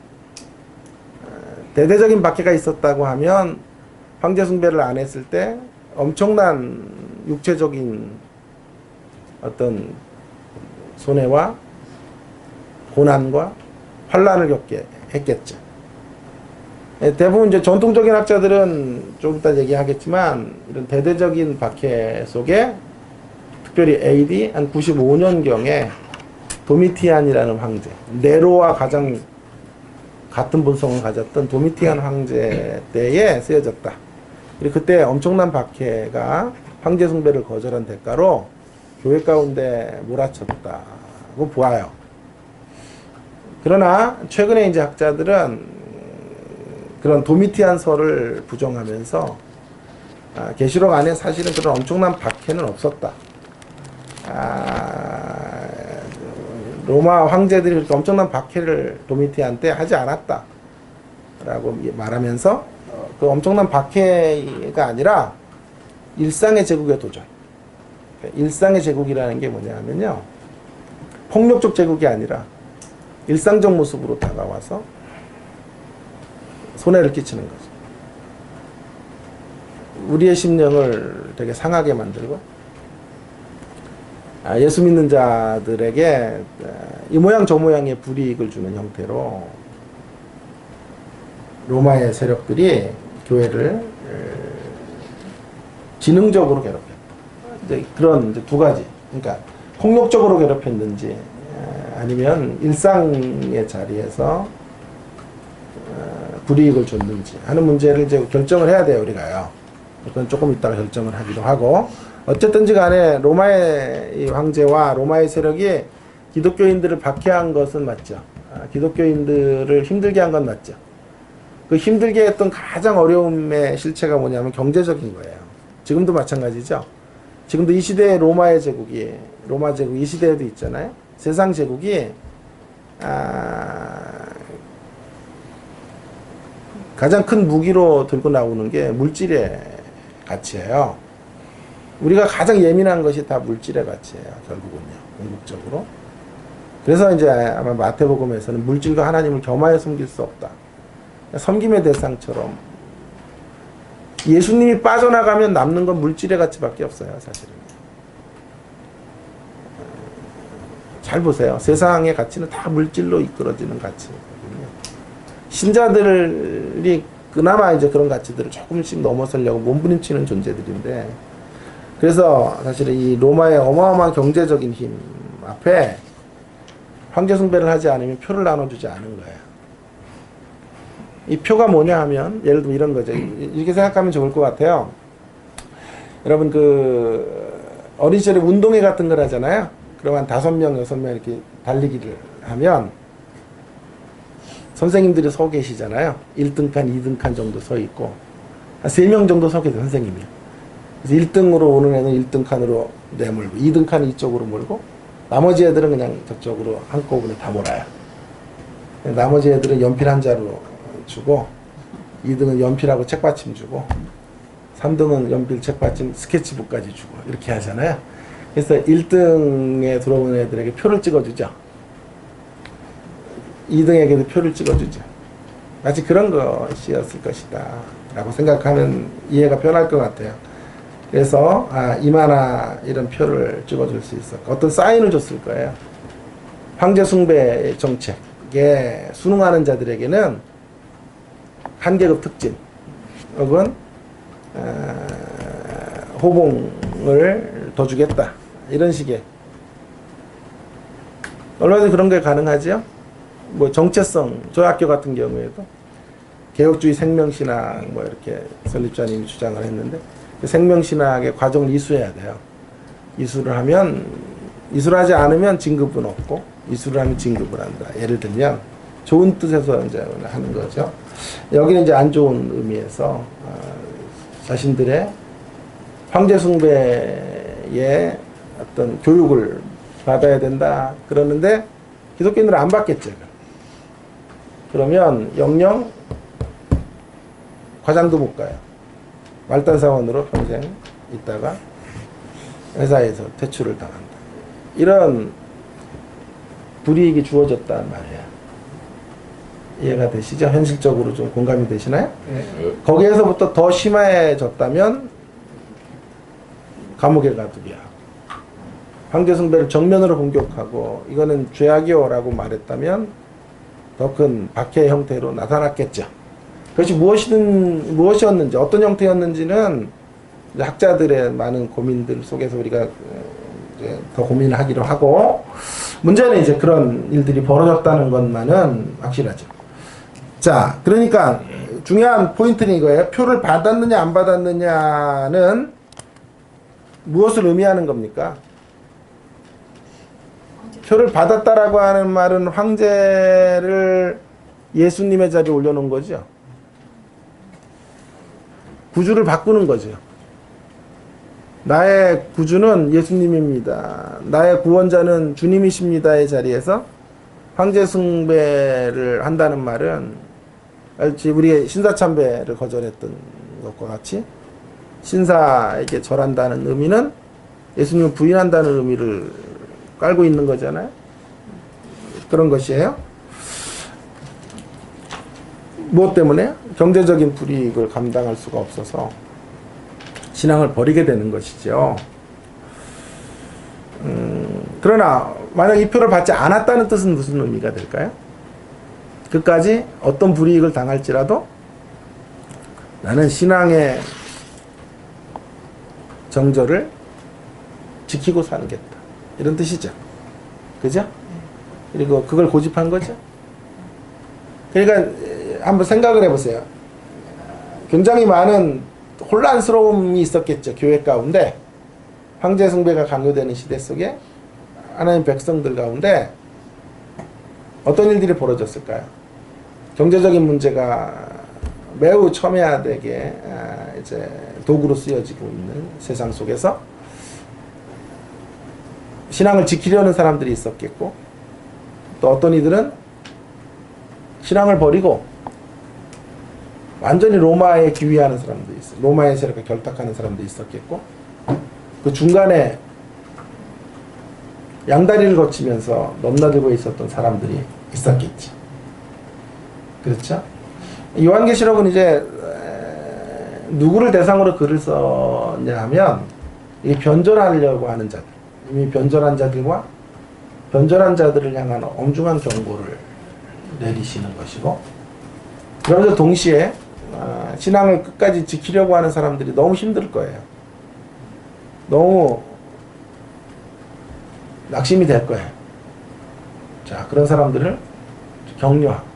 S1: 대대적인 박해가 있었다고 하면 황제 숭배를 안 했을 때 엄청난 육체적인 어떤 손해와 고난과 환란을 겪게 했겠죠. 대부분 이제 전통적인 학자들은 좀 이따 얘기하겠지만 이런 대대적인 박해 속에 특별히 AD 한 95년경에 도미티안이라는 황제, 네로와 가장 같은 본성을 가졌던 도미티안 황제 때에 쓰여졌다. 그리고 그때 엄청난 박해가 황제 숭배를 거절한 대가로 교회 가운데 몰아쳤다고 보아요. 그러나 최근에 이제 학자들은 그런 도미티안설을 부정하면서 계시록 안에 사실은 그런 엄청난 박해는 없었다. 로마 황제들이 그렇게 엄청난 박해를 도미티안 때 하지 않았다 라고 말하면서 그 엄청난 박해가 아니라 일상의 제국의 도전. 일상의 제국이라는 게 뭐냐 하면요, 폭력적 제국이 아니라 일상적 모습으로 다가와서 손해를 끼치는 거죠. 우리의 심령을 되게 상하게 만들고 예수 믿는 자들에게 이 모양 저 모양의 불이익을 주는 형태로 로마의 세력들이 교회를 지능적으로 괴롭혔다. 이제 그런 이제 두 가지. 그러니까 폭력적으로 괴롭혔는지 아니면 일상의 자리에서 불이익을 줬는지 하는 문제를 이제 결정을 해야 돼요, 우리가요. 그건 조금 이따가 결정을 하기도 하고. 어쨌든지 간에 로마의 이 황제와 로마의 세력이 기독교인들을 박해한 것은 맞죠. 기독교인들을 힘들게 한 건 맞죠. 그 힘들게 했던 가장 어려움의 실체가 뭐냐면 경제적인 거예요. 지금도 마찬가지죠. 지금도 이 시대의 로마 제국 이 시대에도 있잖아요. 세상 제국이 가장 큰 무기로 들고 나오는 게 물질의 가치예요. 우리가 가장 예민한 것이 다 물질의 가치예요. 결국은요. 궁극적으로. 그래서 이제 아마 마태복음에서는 물질과 하나님을 겸하여 섬길 수 없다. 섬김의 대상처럼 예수님이 빠져나가면 남는 건 물질의 가치밖에 없어요. 사실은. 잘 보세요. 세상의 가치는 다 물질로 이끌어지는 가치거든요. 신자들이 그나마 이제 그런 가치들을 조금씩 넘어서려고 몸부림치는 존재들인데, 그래서 사실은 이 로마의 어마어마한 경제적인 힘 앞에 황제 숭배를 하지 않으면 표를 나눠주지 않은 거예요. 이 표가 뭐냐 하면, 예를 들면 이런 거죠. 이렇게 생각하면 좋을 것 같아요. 여러분, 어린 시절에 운동회 같은 걸 하잖아요. 그러면 5명, 6명 이렇게 달리기를 하면, 선생님들이 서 계시잖아요. 1등 칸, 2등 칸 정도 서 있고, 한 3명 정도 서 계세요, 선생님이. 그래서 1등으로 오는 애는 1등 칸으로 내몰고, 2등 칸 이쪽으로 몰고, 나머지 애들은 그냥 저쪽으로 한꺼번에 다 몰아요. 나머지 애들은 연필 한 자루 주고, 2등은 연필하고 책받침 주고, 3등은 연필, 책받침, 스케치북까지 주고, 이렇게 하잖아요. 그래서 1등에 들어오는 애들에게 표를 찍어주죠. 2등에게도 표를 찍어주죠. 마치 그런 것이었을 것이다 라고 생각하면 이해가 편할 것 같아요. 그래서 이마나 이런 표를 찍어줄 수 있었고, 어떤 사인을 줬을 거예요. 황제 숭배 정책에 순응하는 자들에게는 한 계급 특진 혹은 호봉을 더 주겠다, 이런 식의. 언론에 그런 게 가능하죠. 뭐 정체성, 저희 학교 같은 경우에도 개혁주의 생명신학 뭐 이렇게 설립자님이 주장을 했는데, 그 생명신학의 과정을 이수해야 돼요. 이수를 하지 않으면 진급은 없고, 이수를 하면 진급을 한다. 예를 들면 좋은 뜻에서 이제 하는 거죠. 여기는 이제 안 좋은 의미에서 자신들의 황제 숭배의 어떤 교육을 받아야 된다 그러는데, 기독교인들은 안 받겠죠. 그러면 영영 과장도 못 가요. 말단사원으로 평생 있다가 회사에서 퇴출을 당한다. 이런 불이익이 주어졌단 말이에요. 이해가 되시죠? 현실적으로 좀 공감이 되시나요? 네. 거기에서부터 더 심해졌다면 감옥에 가두기야. 황제 숭배를 정면으로 공격하고 이거는 죄악이요라고 말했다면 더 큰 박해의 형태로 나타났겠죠. 그것이 무엇이었는지, 어떤 형태였는지는 이제 학자들의 많은 고민들 속에서 우리가 이제 더 고민을 하기로 하고, 문제는 이제 그런 일들이 벌어졌다는 것만은 확실하죠. 자, 그러니까 중요한 포인트는 이거예요. 표를 받았느냐 안 받았느냐는 무엇을 의미하는 겁니까? 표를 받았다라고 하는 말은 황제를 예수님의 자리에 올려놓은 거죠. 구주를 바꾸는 거죠. 나의 구주는 예수님입니다. 나의 구원자는 주님이십니다의 자리에서 황제 숭배를 한다는 말은, 우리가 신사참배를 거절했던 것과 같이 신사에게 절한다는 의미는 예수님을 부인한다는 의미를 깔고 있는 거잖아요. 그런 것이에요. 무엇 때문에? 경제적인 불이익을 감당할 수가 없어서 신앙을 버리게 되는 것이죠. 그러나 만약 이 표를 받지 않았다는 뜻은 무슨 의미가 될까요? 끝까지 어떤 불이익을 당할지라도 나는 신앙의 정절을 지키고 살겠다, 이런 뜻이죠. 그죠? 그리고 그걸 고집한 거죠. 그러니까 한번 생각을 해보세요. 굉장히 많은 혼란스러움이 있었겠죠. 교회 가운데 황제 숭배가 강요되는 시대 속에 하나님 백성들 가운데 어떤 일들이 벌어졌을까요? 경제적인 문제가 매우 첨예하게 이제 도구로 쓰여지고 있는 세상 속에서 신앙을 지키려는 사람들이 있었겠고, 또 어떤 이들은 신앙을 버리고 완전히 로마에 기위하는 사람도 있어요. 로마의 세력과 결탁하는 사람도 있었겠고, 그 중간에 양다리를 거치면서 넘나들고 있었던 사람들이 있었겠지. 그렇죠? 요한계시록은 이제 누구를 대상으로 글을 썼냐 하면, 이게 변절하려고 하는 자들, 이미 변절한 자들과 변절한 자들을 향한 엄중한 경고를 내리시는 것이고, 그러면서 동시에 신앙을 끝까지 지키려고 하는 사람들이 너무 힘들 거예요. 너무 낙심이 될 거예요. 자, 그런 사람들을 격려하고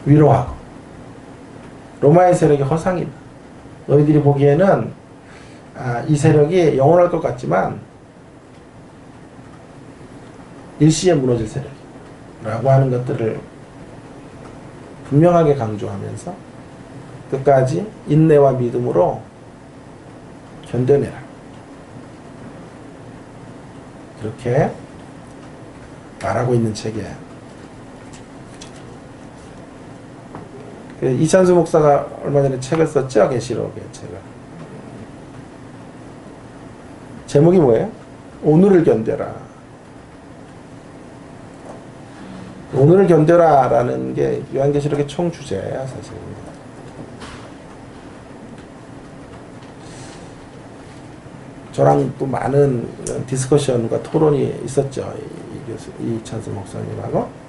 S1: 위로하고, 로마의 세력이 허상이다. 너희들이 보기에는 이 세력이 영원할 것 같지만 일시에 무너질 세력이라고 하는 것들을 분명하게 강조하면서 끝까지 인내와 믿음으로 견뎌내라. 그렇게 말하고 있는 책이에요. 이찬수 목사가 얼마 전에 책을 썼죠? 계시록의 책을. 제목이 뭐예요? 오늘을 견뎌라. 오늘을 견뎌라 라는 게 요한계시록의 총 주제예요, 사실. 저랑 또 많은 디스커션과 토론이 있었죠. 이찬수 목사님하고.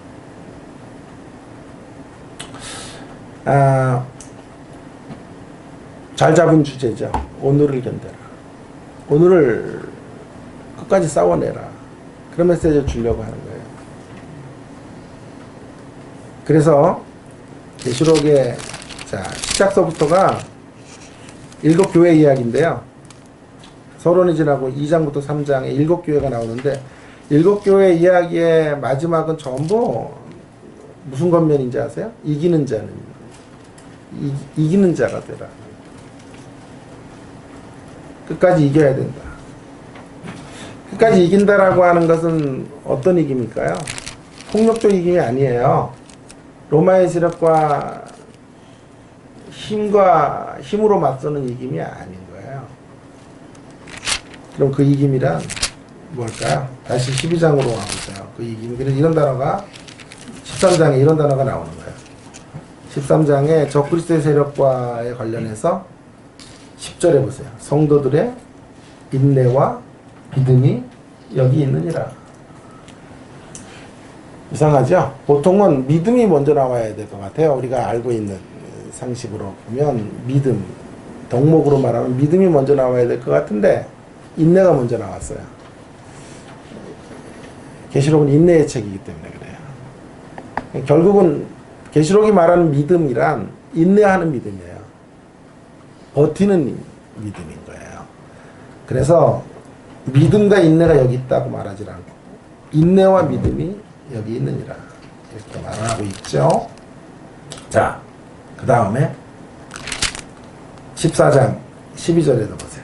S1: 잘 잡은 주제죠. 오늘을 견뎌라. 오늘을 끝까지 싸워내라. 그런 메시지를 주려고 하는 거예요. 그래서 계시록의 시작서부터가 7교회 이야기인데요. 서론이 지나고 2장부터 3장에 7교회가 나오는데, 7교회 이야기의 마지막은 전부 무슨 겉면인지 아세요? 이기는 자는 이기는 자가 되라. 끝까지 이겨야 된다. 끝까지 이긴다라고 하는 것은 어떤 이김일까요? 폭력적 이김이 아니에요. 로마의 세력과 힘으로 맞서는 이김이 아닌 거예요. 그럼 그 이김이란 뭘까요? 다시 12장으로 와보세요. 그 이김. 그래서 이런 단어가 13장에 이런 단어가 나오는 거예요. 13장에 적그리스도의 세력과에 관련해서 10절에 보세요. 성도들의 인내와 믿음이 여기 있느니라. 이상하죠? 보통은 믿음이 먼저 나와야 될 것 같아요. 우리가 알고 있는 상식으로 보면 믿음, 덕목으로 말하면 믿음이 먼저 나와야 될 것 같은데 인내가 먼저 나왔어요. 계시록은 인내의 책이기 때문에 그래요. 결국은 계시록이 말하는 믿음이란 인내하는 믿음이에요. 버티는 믿음인 거예요. 그래서 믿음과 인내가 여기 있다고 말하지 않고 인내와 믿음이 여기 있느니라 이렇게 말하고 있죠. 자, 그 다음에 14장 12절에도 보세요.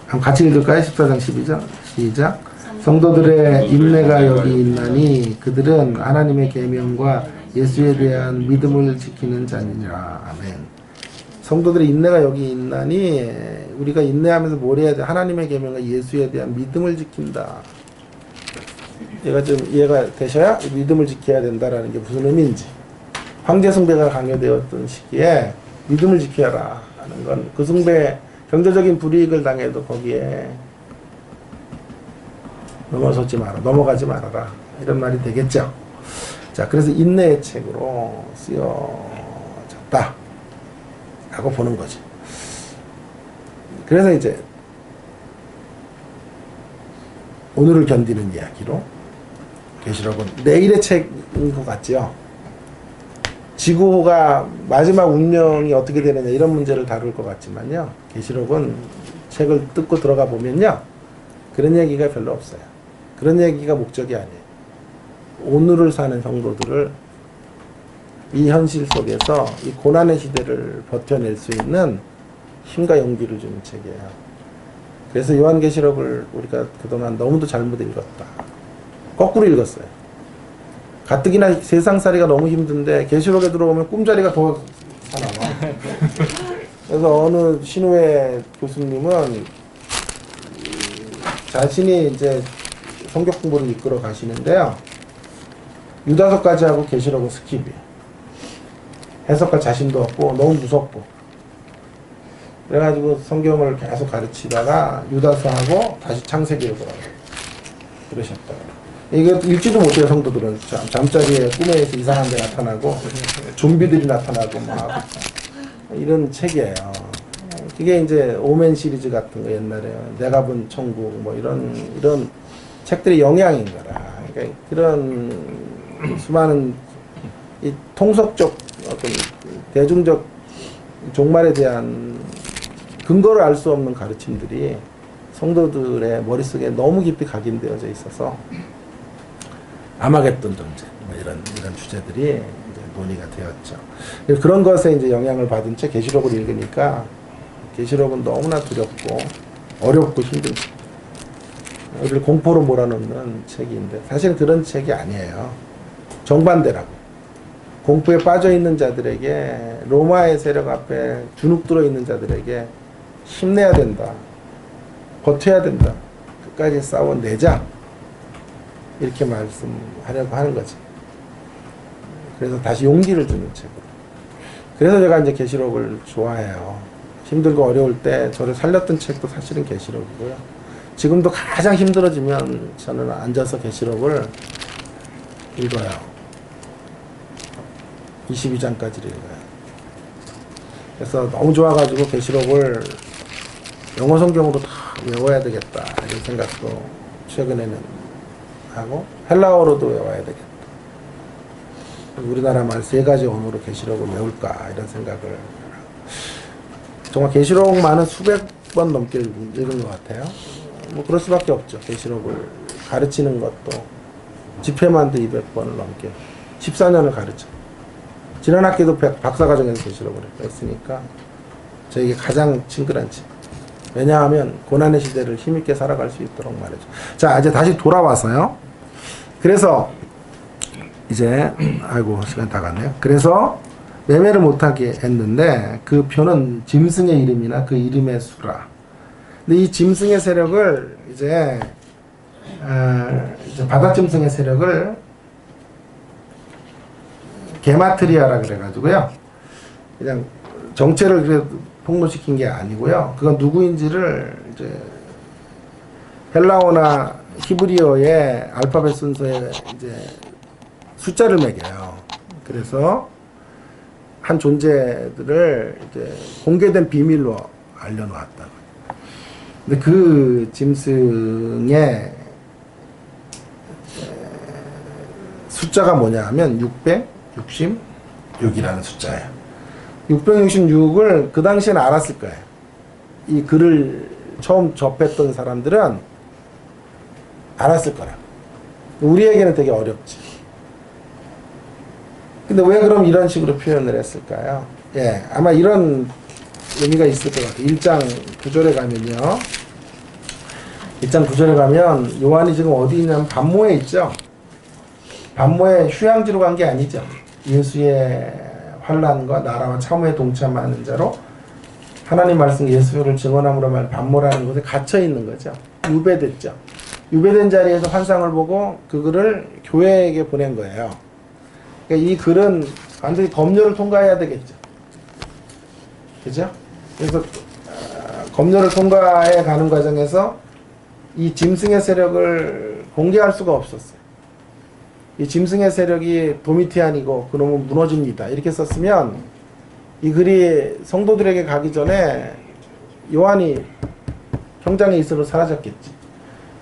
S1: 한번 같이 읽을까요? 14장 12절 시작. 성도들의 인내가 여기 있나니 그들은 하나님의 계명과 예수에 대한 믿음을 지키는 자니라. 아멘. 성도들의 인내가 여기 있나니 우리가 인내하면서 뭘 해야 돼? 하나님의 계명과 예수에 대한 믿음을 지킨다. 얘가 좀 이해가 되셔야 믿음을 지켜야 된다라는 게 무슨 의미인지. 황제 숭배가 강요되었던 시기에 믿음을 지켜라 하는 건 그 숭배 경제적인 불이익을 당해도 거기에 넘어가지 말아라 이런 말이 되겠죠. 자, 그래서 인내의 책으로 쓰여졌다 라고 보는 거죠. 그래서 이제 오늘을 견디는 이야기로 계시록은 내일의 책인 것 같죠. 지구가 마지막 운명이 어떻게 되느냐 이런 문제를 다룰 것 같지만요. 계시록은 책을 뜯고 들어가 보면요. 그런 얘기가 별로 없어요. 그런 얘기가 목적이 아니에요. 오늘을 사는 성도들을 이 현실 속에서 이 고난의 시대를 버텨낼 수 있는 힘과 용기를 주는 책이에요. 그래서 요한계시록을 우리가 그동안 너무도 잘못 읽었다. 거꾸로 읽었어요. 가뜩이나 세상살이가 너무 힘든데 계시록에 들어오면 꿈자리가 더 사나워. 그래서 어느 신우회 교수님은 자신이 이제 성경 공부를 이끌어 가시는데요. 유다서까지 하고 계시록은 스킵이에요. 해석할 자신도 없고 너무 무섭고. 그래가지고 성경을 계속 가르치다가 유다서하고 다시 창세기로 돌아가요. 그러셨다. 이거 읽지도 못해요, 성도들은. 잠자리에 꿈에서 이상한 데 나타나고 좀비들이 나타나고 막 이런 책이에요. 그게 이제 오멘 시리즈 같은 거 옛날에 내가 본 천국 뭐 이런 책들이 영향인 거라. 그러니까 그런 수많은 이 통속적 어떤 대중적 종말에 대한 근거를 알 수 없는 가르침들이 성도들의 머릿속에 너무 깊이 각인되어져 있어서 아마겟돈 전쟁 뭐 이런 주제들이 이제 논의가 되었죠. 그런 것에 이제 영향을 받은 채 계시록을 읽으니까 계시록은 너무나 두렵고 어렵고 힘든 책. 우리를 공포로 몰아넣는 책인데 사실 그런 책이 아니에요. 정반대라고. 공포에 빠져 있는 자들에게 로마의 세력 앞에 주눅들어 있는 자들에게 힘내야 된다. 버텨야 된다. 끝까지 싸워내자. 이렇게 말씀하려고 하는 거지. 그래서 다시 용기를 주는 책으로. 그래서 제가 이제 계시록을 좋아해요. 힘들고 어려울 때 저를 살렸던 책도 사실은 계시록이고요. 지금도 가장 힘들어지면 저는 앉아서 계시록을 읽어요. 22장까지를 읽어요. 그래서 너무 좋아가지고 계시록을 영어 성경으로 다 외워야 되겠다 이런 생각도 최근에는 하고 헬라어로도 외워야 되겠다. 우리나라 말 3가지 언어로 계시록을 외울까 이런 생각을 정말 계시록만은 수백 번 넘게 읽은 것 같아요. 뭐 그럴 수밖에 없죠. 계시록을 가르치는 것도 집회만도 200번을 넘게 14년을 가르쳐. 지난 학기도 박사과정에서 계시록을 했으니까 저에게 가장 친근한 책. 왜냐하면 고난의 시대를 힘있게 살아갈 수 있도록 말이죠. 자, 이제 다시 돌아와서요. 그래서 이제 아이고 시간 다 갔네요. 그래서 매매를 못하게 했는데 그 표는 짐승의 이름이나 그 이름의 수라. 근데 이 짐승의 세력을 이제 바다짐승의 세력을 게마트리아라 그래가지고요. 그냥 정체를 그래 폭로시킨 게 아니고요. 그건 누구인지를 이제 헬라어나 히브리어의 알파벳 순서에 이제 숫자를 매겨요. 그래서 한 존재들을 이제 공개된 비밀로 알려놓았다. 근데 그 짐승의 숫자가 뭐냐 하면 666이라는 숫자예요. 666을 그 당시에는 알았을 거예요. 이 글을 처음 접했던 사람들은 알았을 거라. 우리에게는 되게 어렵지. 근데 왜 그럼 이런 식으로 표현을 했을까요? 예, 아마 이런 의미가 있을 것 같아요. 1장 9절에 가면요. 1장 9절에 가면 요한이 지금 어디 있냐면 반모에 있죠. 반모에 휴양지로 간 게 아니죠. 예수의 환난과 나라와 참호에 동참하는 자로 하나님 말씀 예수를 증언함으로 말 반모라는 곳에 갇혀 있는 거죠. 유배됐죠. 유배된 자리에서 환상을 보고 그 글을 교회에게 보낸 거예요. 그러니까 이 글은 완전히 검열을 통과해야 되겠죠. 그죠? 그래서 검열을 통과해 가는 과정에서 이 짐승의 세력을 공개할 수가 없었어요. 이 짐승의 세력이 도미티안이고 그놈은 무너집니다. 이렇게 썼으면 이 글이 성도들에게 가기 전에 요한이 형장에 있으로 사라졌겠지.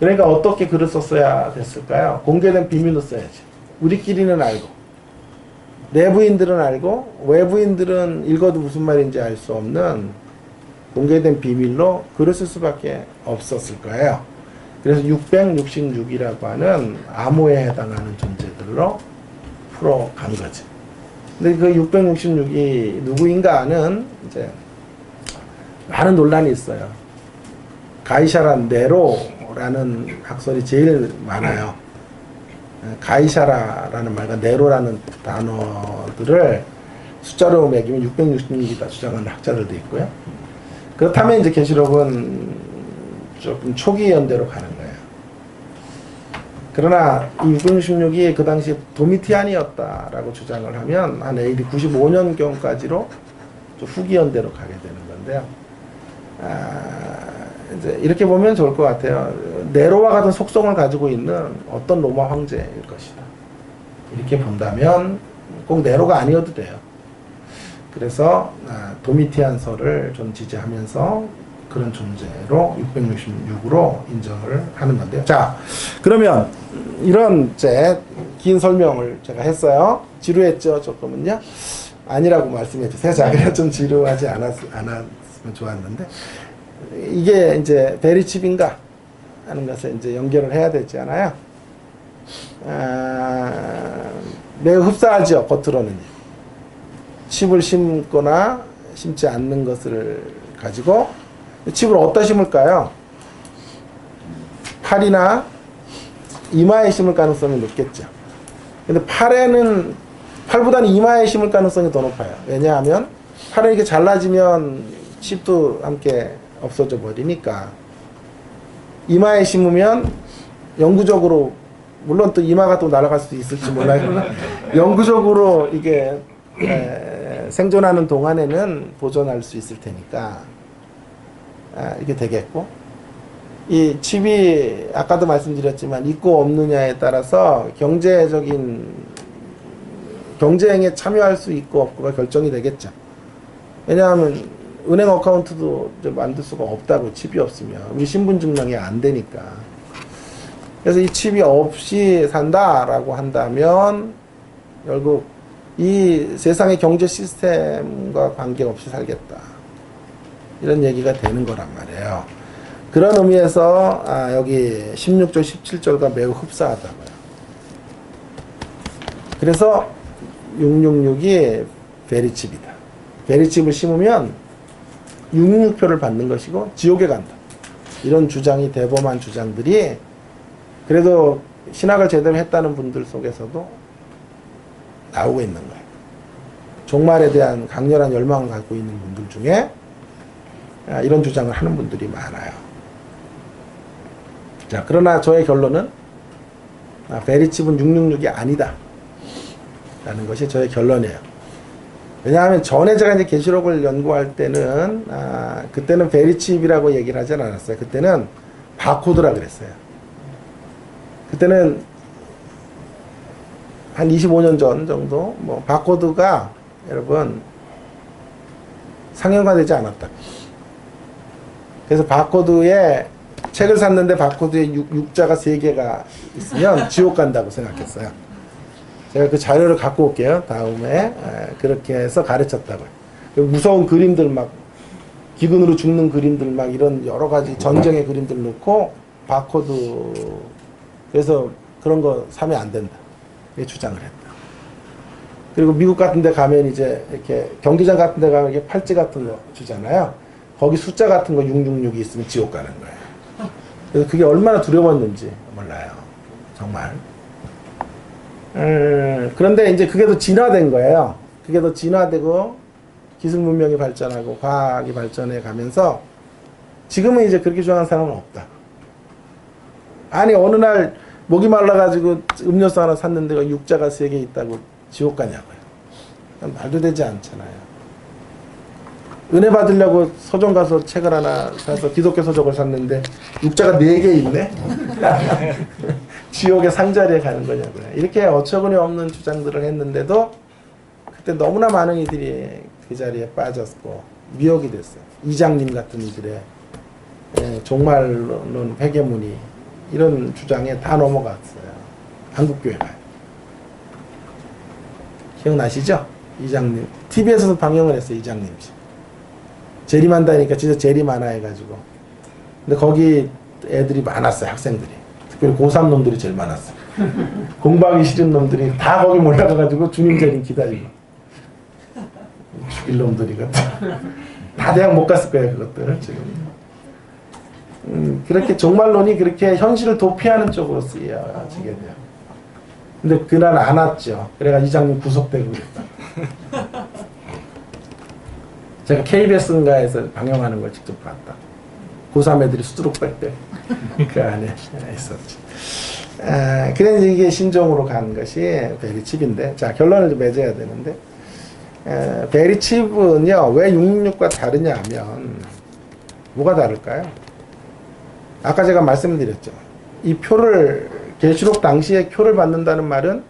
S1: 그러니까 어떻게 글을 썼어야 됐을까요? 공개된 비밀로 써야지. 우리끼리는 알고. 내부인들은 알고 외부인들은 읽어도 무슨 말인지 알 수 없는 공개된 비밀로 글을 쓸 수밖에 없었을 거예요. 그래서 666이라고 하는 암호에 해당하는 존재들로 풀어간 거지. 근데 그 666이 누구인가는 이제 많은 논란이 있어요. 가이샤란 네로라는 학설이 제일 많아요. 가이샤라라는 말과 네로라는 단어들을 숫자로 매기면 666이다 주장하는 학자들도 있고요. 그렇다면 이제 계시록은 조금 초기 연대로 가는 거예요. 그러나 이 666이 그 당시 도미티안이었다라고 주장을 하면 한 AD 95년경까지로 좀 후기 연대로 가게 되는 건데요. 이제 이렇게 보면 좋을 것 같아요. 네로와 같은 속성을 가지고 있는 어떤 로마 황제일 것이다. 이렇게 본다면 꼭 네로가 아니어도 돼요. 그래서 도미티안서를 좀 지지하면서 그런 존재로 666으로 인정을 하는 건데요. 자, 그러면 이런 긴 설명을 제가 했어요. 지루했죠, 조금은요? 아니라고 말씀해 주세요. 자, 그래서 좀 지루하지 않았으면 좋았는데, 이게 이제 베리칩인가 하는 것을 이제 연결을 해야 되지 않아요? 매우 흡사하죠, 겉으로는요. 칩을 심거나 심지 않는 것을 가지고 칩을 어디다 심을까요? 팔이나 이마에 심을 가능성이 높겠죠. 근데 팔보다는 이마에 심을 가능성이 더 높아요. 왜냐하면 팔은 이렇게 잘라지면 칩도 함께 없어져 버리니까. 이마에 심으면 영구적으로, 물론 또 이마가 또 날아갈 수도 있을지 몰라요. 그러나 영구적으로 이게 생존하는 동안에는 보존할 수 있을 테니까 이게 되겠고, 이 칩이 아까도 말씀드렸지만 있고 없느냐에 따라서 경쟁에 참여할 수 있고 없고가 결정이 되겠죠. 왜냐하면 은행 어카운트도 만들 수가 없다고, 칩이 없으면. 우리 신분증명이 안 되니까. 그래서 이 칩이 없이 산다라고 한다면 결국 이 세상의 경제 시스템과 관계없이 살겠다, 이런 얘기가 되는 거란 말이에요. 그런 의미에서 여기 16절 17절과 매우 흡사하다고요. 그래서 666이 베리칩이다. 베리칩을 심으면 666표를 받는 것이고 지옥에 간다, 이런 주장이 대범한 주장들이 그래도 신학을 제대로 했다는 분들 속에서도 나오고 있는 거예요. 종말에 대한 강렬한 열망을 갖고 있는 분들 중에 이런 주장을 하는 분들이 많아요. 자, 그러나 저의 결론은 베리칩은 666이 아니다 라는 것이 저의 결론이에요. 왜냐하면 전에 제가 이제 계시록을 연구할 때는 그때는 베리칩이라고 얘기를 하진 않았어요. 그때는 바코드라 그랬어요. 그때는 한 25년 전 정도 바코드가 여러분 상용화되지 않았다. 그래서 바코드에 책을 샀는데 바코드에 6자가 3개가 있으면 지옥 간다고 생각했어요. 제가 그 자료를 갖고 올게요. 다음에 그렇게 해서 가르쳤다고요. 무서운 그림들 막 기근으로 죽는 그림들 막 이런 여러 가지 전쟁의 그림들 넣고 바코드, 그래서 그런 거 사면 안 된다, 이렇게 주장을 했다. 그리고 미국 같은 데 가면 이제 이렇게 경기장 같은 데 가면 이렇게 팔찌 같은 거 주잖아요. 거기 숫자 같은 거 666이 있으면 지옥 가는 거예요. 그래서 그게 얼마나 두려웠는지 몰라요. 정말. 그런데 이제 그게 더 진화된 거예요. 그게 더 진화되고 기술 문명이 발전하고 과학이 발전해 가면서 지금은 이제 그렇게 주장하는 사람은 없다. 아니 어느 날 목이 말라가지고 음료수 하나 샀는데 6자가 3개 있다고 지옥 가냐고요. 말도 되지 않잖아요. 은혜 받으려고 서점 가서 책을 하나 사서 기독교 서적을 샀는데 6자가 4개 있네? 지옥의 상자리에 가는 거냐고요. 이렇게 어처구니 없는 주장들을 했는데도 그때 너무나 많은 이들이 그 자리에 빠졌고 미혹이 됐어요. 이장님 같은 이들의 종말론 회계문이 이런 주장에 다 넘어갔어요. 한국교회가. 기억나시죠? 이장님. TV에서도 방영을 했어요, 이장님. 재림한다니까 진짜 재림하나 해가지고. 근데 거기 애들이 많았어요, 학생들이. 특별히 고3 놈들이 제일 많았어요. 공부하기 싫은 놈들이 다 거기 몰려가가지고 주님 재림 기다리고. 죽일 놈들이거든. 다 대학 못 갔을 거예요, 그것들 지금. 그렇게 종말론이 그렇게 현실을 도피하는 쪽으로 쓰여지게 돼요. 근데 그날 안 왔죠. 그래가 이장님 구속되고 그랬다. 제가 KBS인가에서 방영하는 걸 직접 봤다. 고3 애들이 수두룩 뺄 때 그 안에 있었지. 그래서 이게 신종으로 간 것이 베리칩인데, 자 결론을 좀 맺어야 되는데, 베리칩은요 왜 666과 다르냐 하면 뭐가 다를까요? 아까 제가 말씀드렸죠. 이 표를 계시록 당시에 표를 받는다는 말은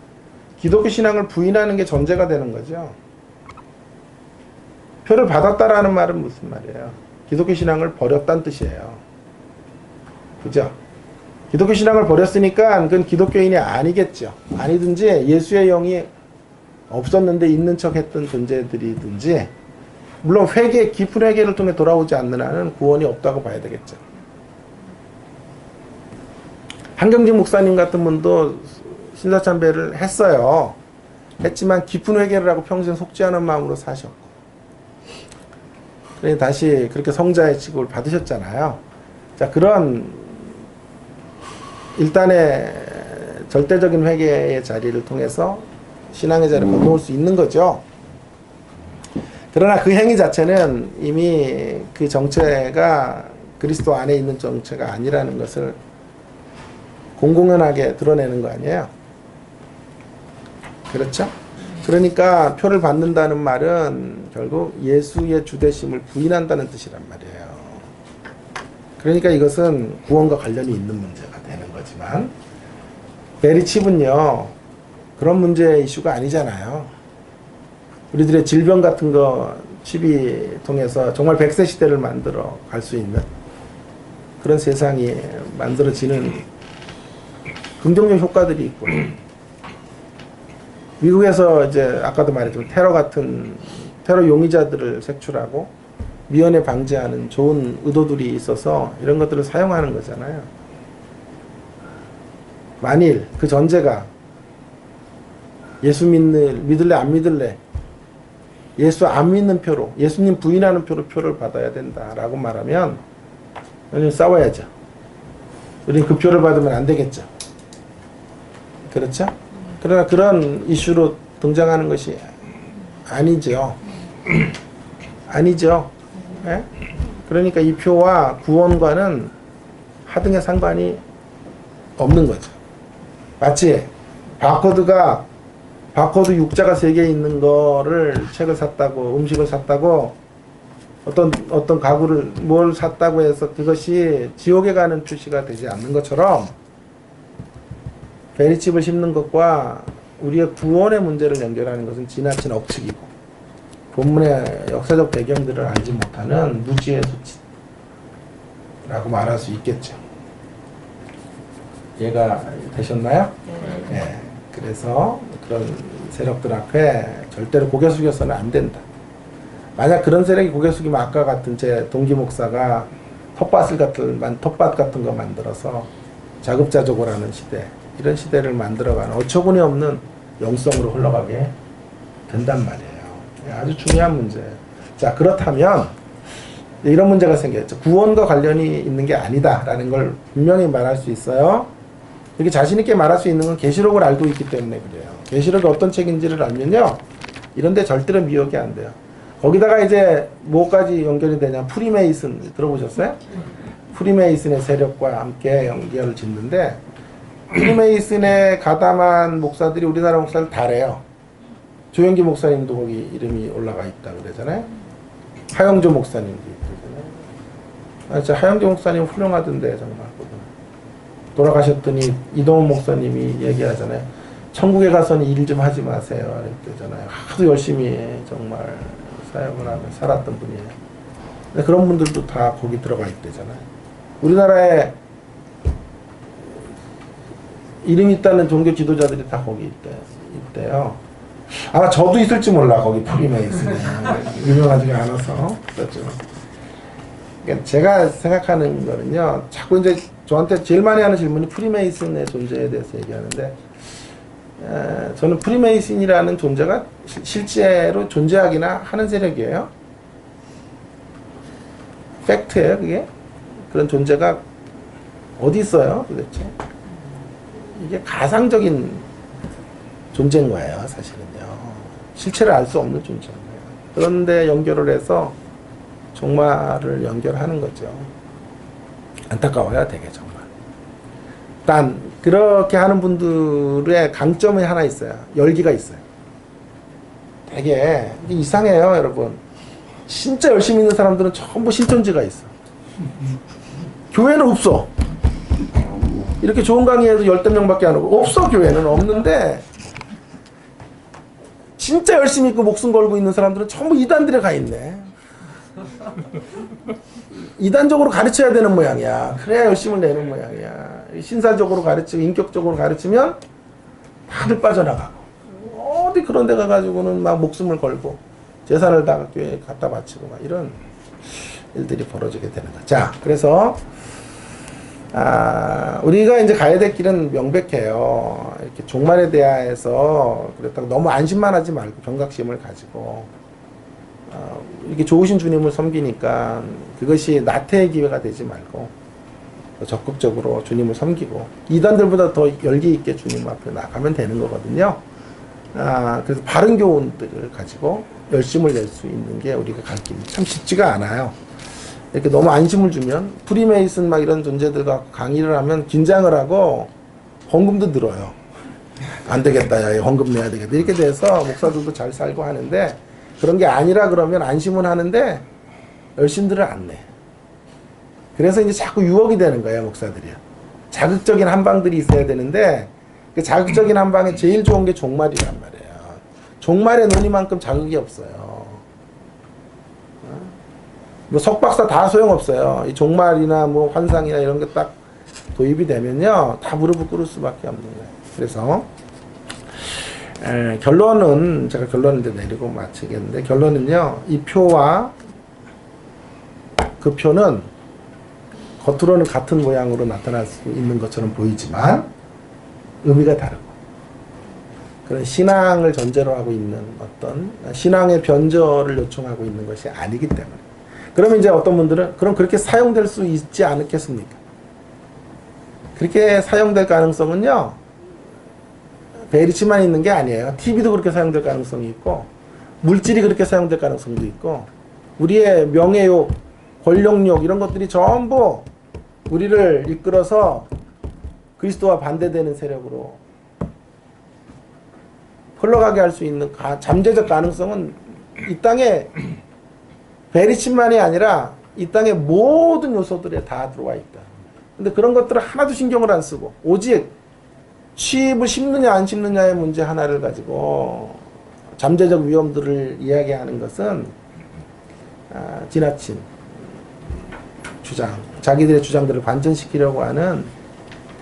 S1: 기독교 신앙을 부인하는 게 전제가 되는 거죠. 표를 받았다라는 말은 무슨 말이에요? 기독교 신앙을 버렸다는 뜻이에요. 그죠? 기독교 신앙을 버렸으니까 그건 기독교인이 아니겠죠. 아니든지 예수의 영이 없었는데 있는 척 했던 존재들이든지, 물론 회개, 깊은 회개를 통해 돌아오지 않는 한은 구원이 없다고 봐야 되겠죠. 한경직 목사님 같은 분도 신사참배를 했어요. 했지만 깊은 회개를 하고 평생 속지 않은 마음으로 사셨고, 그래서 다시 그렇게 성자의 취급을 받으셨잖아요. 자, 그런 일단의 절대적인 회개의 자리를 통해서 신앙의 자리를 건너올 수 있는 거죠. 그러나 그 행위 자체는 이미 그 정체가 그리스도 안에 있는 정체가 아니라는 것을 공공연하게 드러내는 거 아니에요? 그렇죠? 그러니까 표를 받는다는 말은 결국 예수의 주되심을 부인한다는 뜻이란 말이에요. 그러니까 이것은 구원과 관련이 있는 문제가 되는 거지만, 베리칩은요 그런 문제의 이슈가 아니잖아요. 우리들의 질병 같은 거 칩이 통해서 정말 100세 시대를 만들어 갈 수 있는 그런 세상이 만들어지는 긍정적 효과들이 있고, 미국에서 이제 아까도 말했지만 테러 용의자들을 색출하고 미연에 방지하는 좋은 의도들이 있어서 이런 것들을 사용하는 거잖아요. 만일 그 전제가 예수 믿을래 안 믿을래, 예수 안 믿는 표로, 예수님 부인하는 표로 표를 받아야 된다라고 말하면 우리는 싸워야죠. 우리는 그 표를 받으면 안 되겠죠. 그렇죠? 그러나 그런 이슈로 등장하는 것이 아니죠. 아니죠. 예? 그러니까 이 표와 구원과는 하등의 상관이 없는 거죠. 마치 바코드 6자가 3개 있는 거를, 책을 샀다고, 음식을 샀다고, 어떤 가구를, 뭘 샀다고 해서 그것이 지옥에 가는 표시가 되지 않는 것처럼, 베리칩을 심는 것과 우리의 구원의 문제를 연결하는 것은 지나친 억측이고, 본문의 역사적 배경들을 알지 못하는 무지의 수치라고 말할 수 있겠죠. 이해가 되셨나요? 네. 그래서 그런 세력들 앞에 절대로 고개 숙여서는 안 된다. 만약 그런 세력이 고개 숙이면 아까 같은 제 동기 목사가 텃밭 같은 거 만들어서 자급자족을 하는 시대, 이런 시대를 만들어가는 어처구니 없는 영성으로 흘러가게 된단 말이에요. 아주 중요한 문제예요. 자, 그렇다면 이런 문제가 생겼죠. 구원과 관련이 있는 게 아니다라는 걸 분명히 말할 수 있어요. 이렇게 자신 있게 말할 수 있는 건 계시록을 알고 있기 때문에 그래요. 계시록이 어떤 책인지를 알면요, 이런데 절대로 미혹이 안 돼요. 거기다가 이제 뭐까지 연결이 되냐, 프리메이슨 들어보셨어요? 프리메이슨의 세력과 함께 연결을 짓는데, 프리메이슨에 가담한 목사들이 우리나라 목사를 다래요. 조영기 목사님도 거기 이름이 올라가 있다 그러잖아요. 하영조 목사님도 있잖아요. 진짜 하영조 목사님 훌륭하던데 정말. 돌아가셨더니 이동훈 목사님이 얘기하잖아요. 천국에 가서는 일 좀 하지 마세요. 그랬잖아요. 하도 열심히 정말 사역을 하며 살았던 분이에요. 근데 그런 분들도 다 거기 들어가 있대잖아요. 우리나라에 이름 있다는 종교 지도자들이 다 거기 있대요. 아마 저도 있을지 몰라 거기 프리메이슨이 유명하지가 않아서. 그렇죠. 그러니까 제가 생각하는 거는요, 자꾸 이제 저한테 제일 많이 하는 질문이 프리메이슨의 존재에 대해서 얘기하는데, 저는 프리메이슨이라는 존재가 실제로 존재하기나 하는 세력이에요. 팩트예요, 그게. 그런 존재가 어디 있어요, 도대체? 이게 가상적인 존재인 거예요, 사실은요. 실체를 알 수 없는 존재인 거예요. 그런데 연결을 해서 종말을 연결하는 거죠. 안타까워요, 되게 정말. 단 그렇게 하는 분들의 강점이 하나 있어요. 열기가 있어요. 되게 이상해요, 여러분. 진짜 열심히 있는 사람들은 전부 신천지가 있어. 교회는 없어. 이렇게 좋은 강의에도 10명밖에 안 오고 없어. 교회는 없는데 진짜 열심히 있고 목숨 걸고 있는 사람들은 전부 이단들에 가 있네. 이단적으로 가르쳐야 되는 모양이야. 그래야 열심을 내는 모양이야. 신사적으로 가르치고 인격적으로 가르치면 다들 빠져나가고, 어디 그런 데 가가지고는 막 목숨을 걸고 재산을 다 교회에 갖다 바치고 막 이런 일들이 벌어지게 되는 거야. 자, 그래서 우리가 이제 가야 될 길은 명백해요. 이렇게 종말에 대하여서 그렇다고 너무 안심만 하지 말고 경각심을 가지고 이렇게 좋으신 주님을 섬기니까 그것이 나태의 기회가 되지 말고 적극적으로 주님을 섬기고 이단들보다 더 열기 있게 주님 앞에 나가면 되는 거거든요. 그래서 바른 교훈들을 가지고 열심을 낼 수 있는 게 우리가 갈 길이 참 쉽지가 않아요. 이렇게 너무 안심을 주면 프리메이슨 막 이런 존재들과 강의를 하면 긴장을 하고 헌금도 늘어요. 안 되겠다, 야, 헌금 내야 되겠다. 이렇게 돼서 목사들도 잘 살고 하는데, 그런 게 아니라 그러면 안심은 하는데 열심들을 안 내. 그래서 이제 자꾸 유혹이 되는 거예요, 목사들이요. 자극적인 한방들이 있어야 되는데 그 자극적인 한방에 제일 좋은 게 종말이란 말이에요. 종말의 논의만큼 자극이 없어요. 뭐 석박사 다 소용없어요. 이 종말이나 뭐 환상이나 이런 게 딱 도입이 되면요, 다 무릎을 꿇을 수밖에 없는 거예요. 그래서 결론은, 제가 결론을 이제 내리고 마치겠는데, 결론은요, 이 표와 그 표는 겉으로는 같은 모양으로 나타날 수 있는 것처럼 보이지만 의미가 다르고, 그런 신앙을 전제로 하고 있는 어떤 신앙의 변절을 요청하고 있는 것이 아니기 때문에. 그러면 이제 어떤 분들은 그럼 그렇게 사용될 수 있지 않겠습니까? 그렇게 사용될 가능성은요, 베리치만 있는 게 아니에요. TV도 그렇게 사용될 가능성이 있고, 물질이 그렇게 사용될 가능성도 있고, 우리의 명예욕, 권력욕 이런 것들이 전부 우리를 이끌어서 그리스도와 반대되는 세력으로 흘러가게 할 수 있는 잠재적 가능성은 이 땅에 베리침만이 아니라 이 땅의 모든 요소들에 다 들어와 있다. 근데 그런 것들을 하나도 신경을 안 쓰고 오직 취입을 심느냐 안 심느냐의 문제 하나를 가지고 잠재적 위험들을 이야기하는 것은 지나친 주장, 자기들의 주장들을 반전시키려고 하는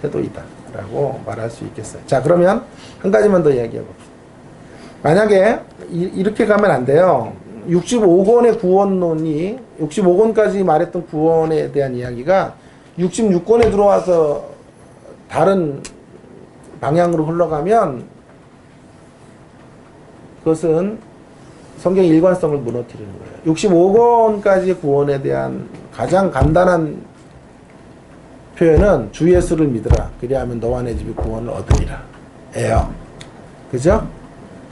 S1: 태도이다 라고 말할 수 있겠어요. 자, 그러면 한 가지만 더 이야기해 봅시다. 만약에 이렇게 가면 안 돼요. 65권의 구원론이, 65권까지 말했던 구원에 대한 이야기가 66권에 들어와서 다른 방향으로 흘러가면 그것은 성경의 일관성을 무너뜨리는 거예요. 65권까지의 구원에 대한 가장 간단한 표현은 주 예수를 믿으라. 그리하면 너와 내 집이 구원을 얻으리라. 예요. 그죠?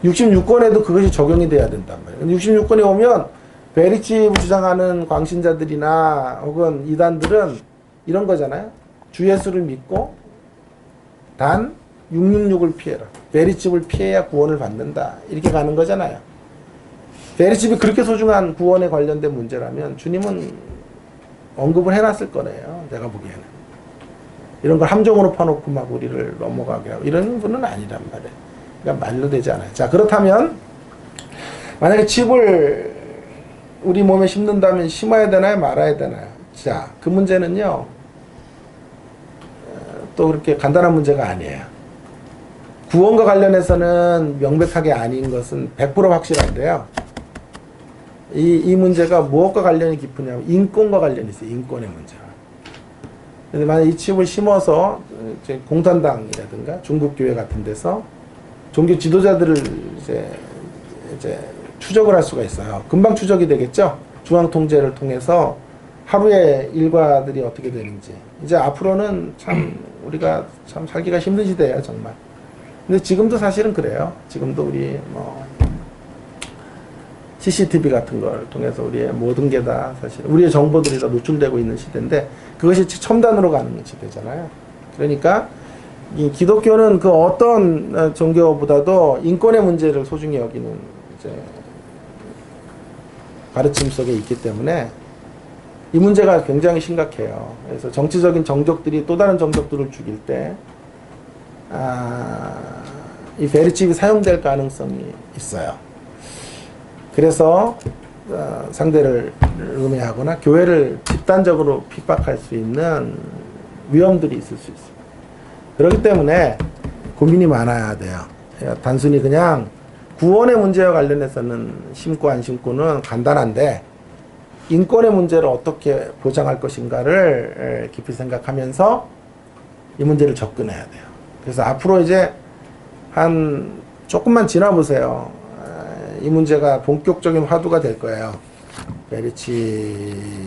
S1: 66권에도 그것이 적용이 돼야 된단 말이에요. 66권에 오면 베리치를 주장하는 광신자들이나 혹은 이단들은 이런 거잖아요. 주 예수를 믿고 단 666을 피해라. 베리칩을 피해야 구원을 받는다. 이렇게 가는 거잖아요. 베리칩이 그렇게 소중한 구원에 관련된 문제라면 주님은 언급을 해놨을 거네요. 내가 보기에는. 이런 걸 함정으로 파놓고 막 우리를 넘어가게 하고 이런 분은 아니란 말이에요. 그러니까 말로 되지 않아요. 자, 그렇다면 만약에 칩을 우리 몸에 심는다면 심어야 되나요? 말아야 되나요? 자, 그 문제는요, 또 그렇게 간단한 문제가 아니에요. 구원과 관련해서는 명백하게 아닌 것은 100% 확실한데요. 이 문제가 무엇과 관련이 깊으냐면 인권과 관련이 있어요. 인권의 문제가. 근데 만약 이 칩을 심어서 공산당이라든가 중국교회 같은 데서 종교 지도자들을 이제 추적을 할 수가 있어요. 금방 추적이 되겠죠? 중앙 통제를 통해서 하루의 일과들이 어떻게 되는지. 이제 앞으로는 참 우리가 참 살기가 힘든 시대예요, 정말. 근데 지금도 사실은 그래요. 지금도 우리 CCTV 같은 걸 통해서 우리의 모든 게 다 사실 우리의 정보들이 다 노출되고 있는 시대인데 그것이 첨단으로 가는 시대잖아요. 그러니까 이 기독교는 그 어떤 종교보다도 인권의 문제를 소중히 여기는 이제 가르침 속에 있기 때문에 이 문제가 굉장히 심각해요. 그래서 정치적인 정적들이 또 다른 정적들을 죽일 때 이 베리칩이 사용될 가능성이 있어요. 그래서 상대를 음해하거나 교회를 집단적으로 핍박할 수 있는 위험들이 있을 수 있어요. 그렇기 때문에 고민이 많아야 돼요. 단순히 그냥 구원의 문제와 관련해서는 심고 안 심고는 간단한데 인권의 문제를 어떻게 보장할 것인가를 깊이 생각하면서 이 문제를 접근해야 돼요. 그래서 앞으로 이제 한 조금만 지나보세요. 이 문제가 본격적인 화두가 될 거예요. 베리칩을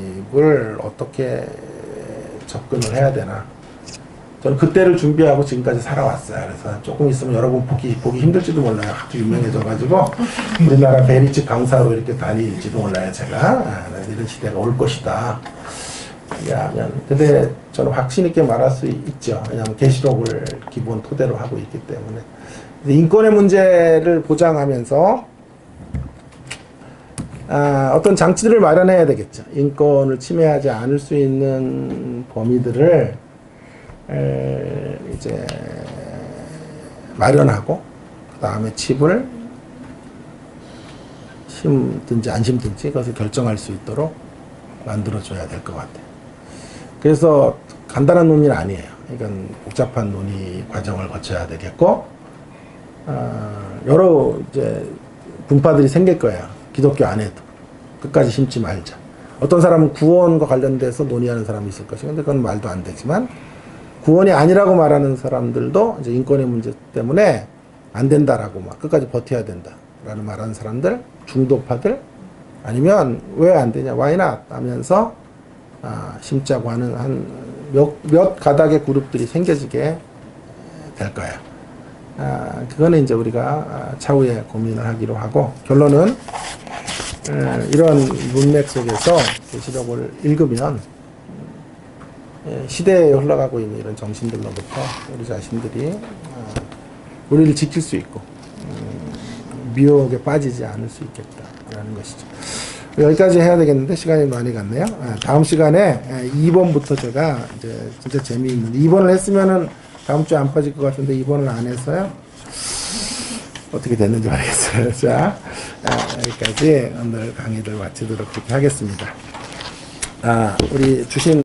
S1: 어떻게 접근을 해야 되나. 저는 그때를 준비하고 지금까지 살아왔어요. 그래서 조금 있으면 여러분 보기 힘들지도 몰라요. 아주 유명해져가지고 우리나라 베리칩 강사로 이렇게 다닐지도 몰라요. 제가 이런 시대가 올 것이다. 근데 저는 확신 있게 말할 수 있죠. 왜냐하면 계시록을 기본 토대로 하고 있기 때문에. 인권의 문제를 보장하면서 어떤 장치들을 마련해야 되겠죠. 인권을 침해하지 않을 수 있는 범위들을 이제 마련하고 그 다음에 칩을 심든지 안 심든지 그것을 결정할 수 있도록 만들어줘야 될 것 같아요. 그래서 간단한 논의는 아니에요. 이건 복잡한 논의 과정을 거쳐야 되겠고 여러 이제 분파들이 생길 거예요. 기독교 안에도 끝까지 심지 말자. 어떤 사람은 구원과 관련돼서 논의하는 사람이 있을 것이고, 근데 그건 말도 안 되지만 구원이 아니라고 말하는 사람들도 이제 인권의 문제 때문에 안 된다라고 막 끝까지 버텨야 된다라는 말하는 사람들, 중도파들 아니면 왜 안 되냐, why not 하면서 심자고 하는 한 몇 가닥의 그룹들이 생겨지게 될 거예요. 그거는 이제 우리가 차후에 고민을 하기로 하고 결론은 이런 문맥 속에서 계시록을 읽으면 시대에 흘러가고 있는 이런 정신들로부터 우리 자신들이 우리를 지킬 수 있고 미혹에 빠지지 않을 수 있겠다라는 것이죠. 여기까지 해야 되겠는데 시간이 많이 갔네요. 다음 시간에 2번부터 제가 이제 진짜 재미있는 2번을 했으면은 다음 주에 안 빠질 것 같은데 2번을 안 해서요. 어떻게 됐는지 모르겠어요. 자, 여기까지 오늘 강의를 마치도록 그렇게 하겠습니다. 우리 주신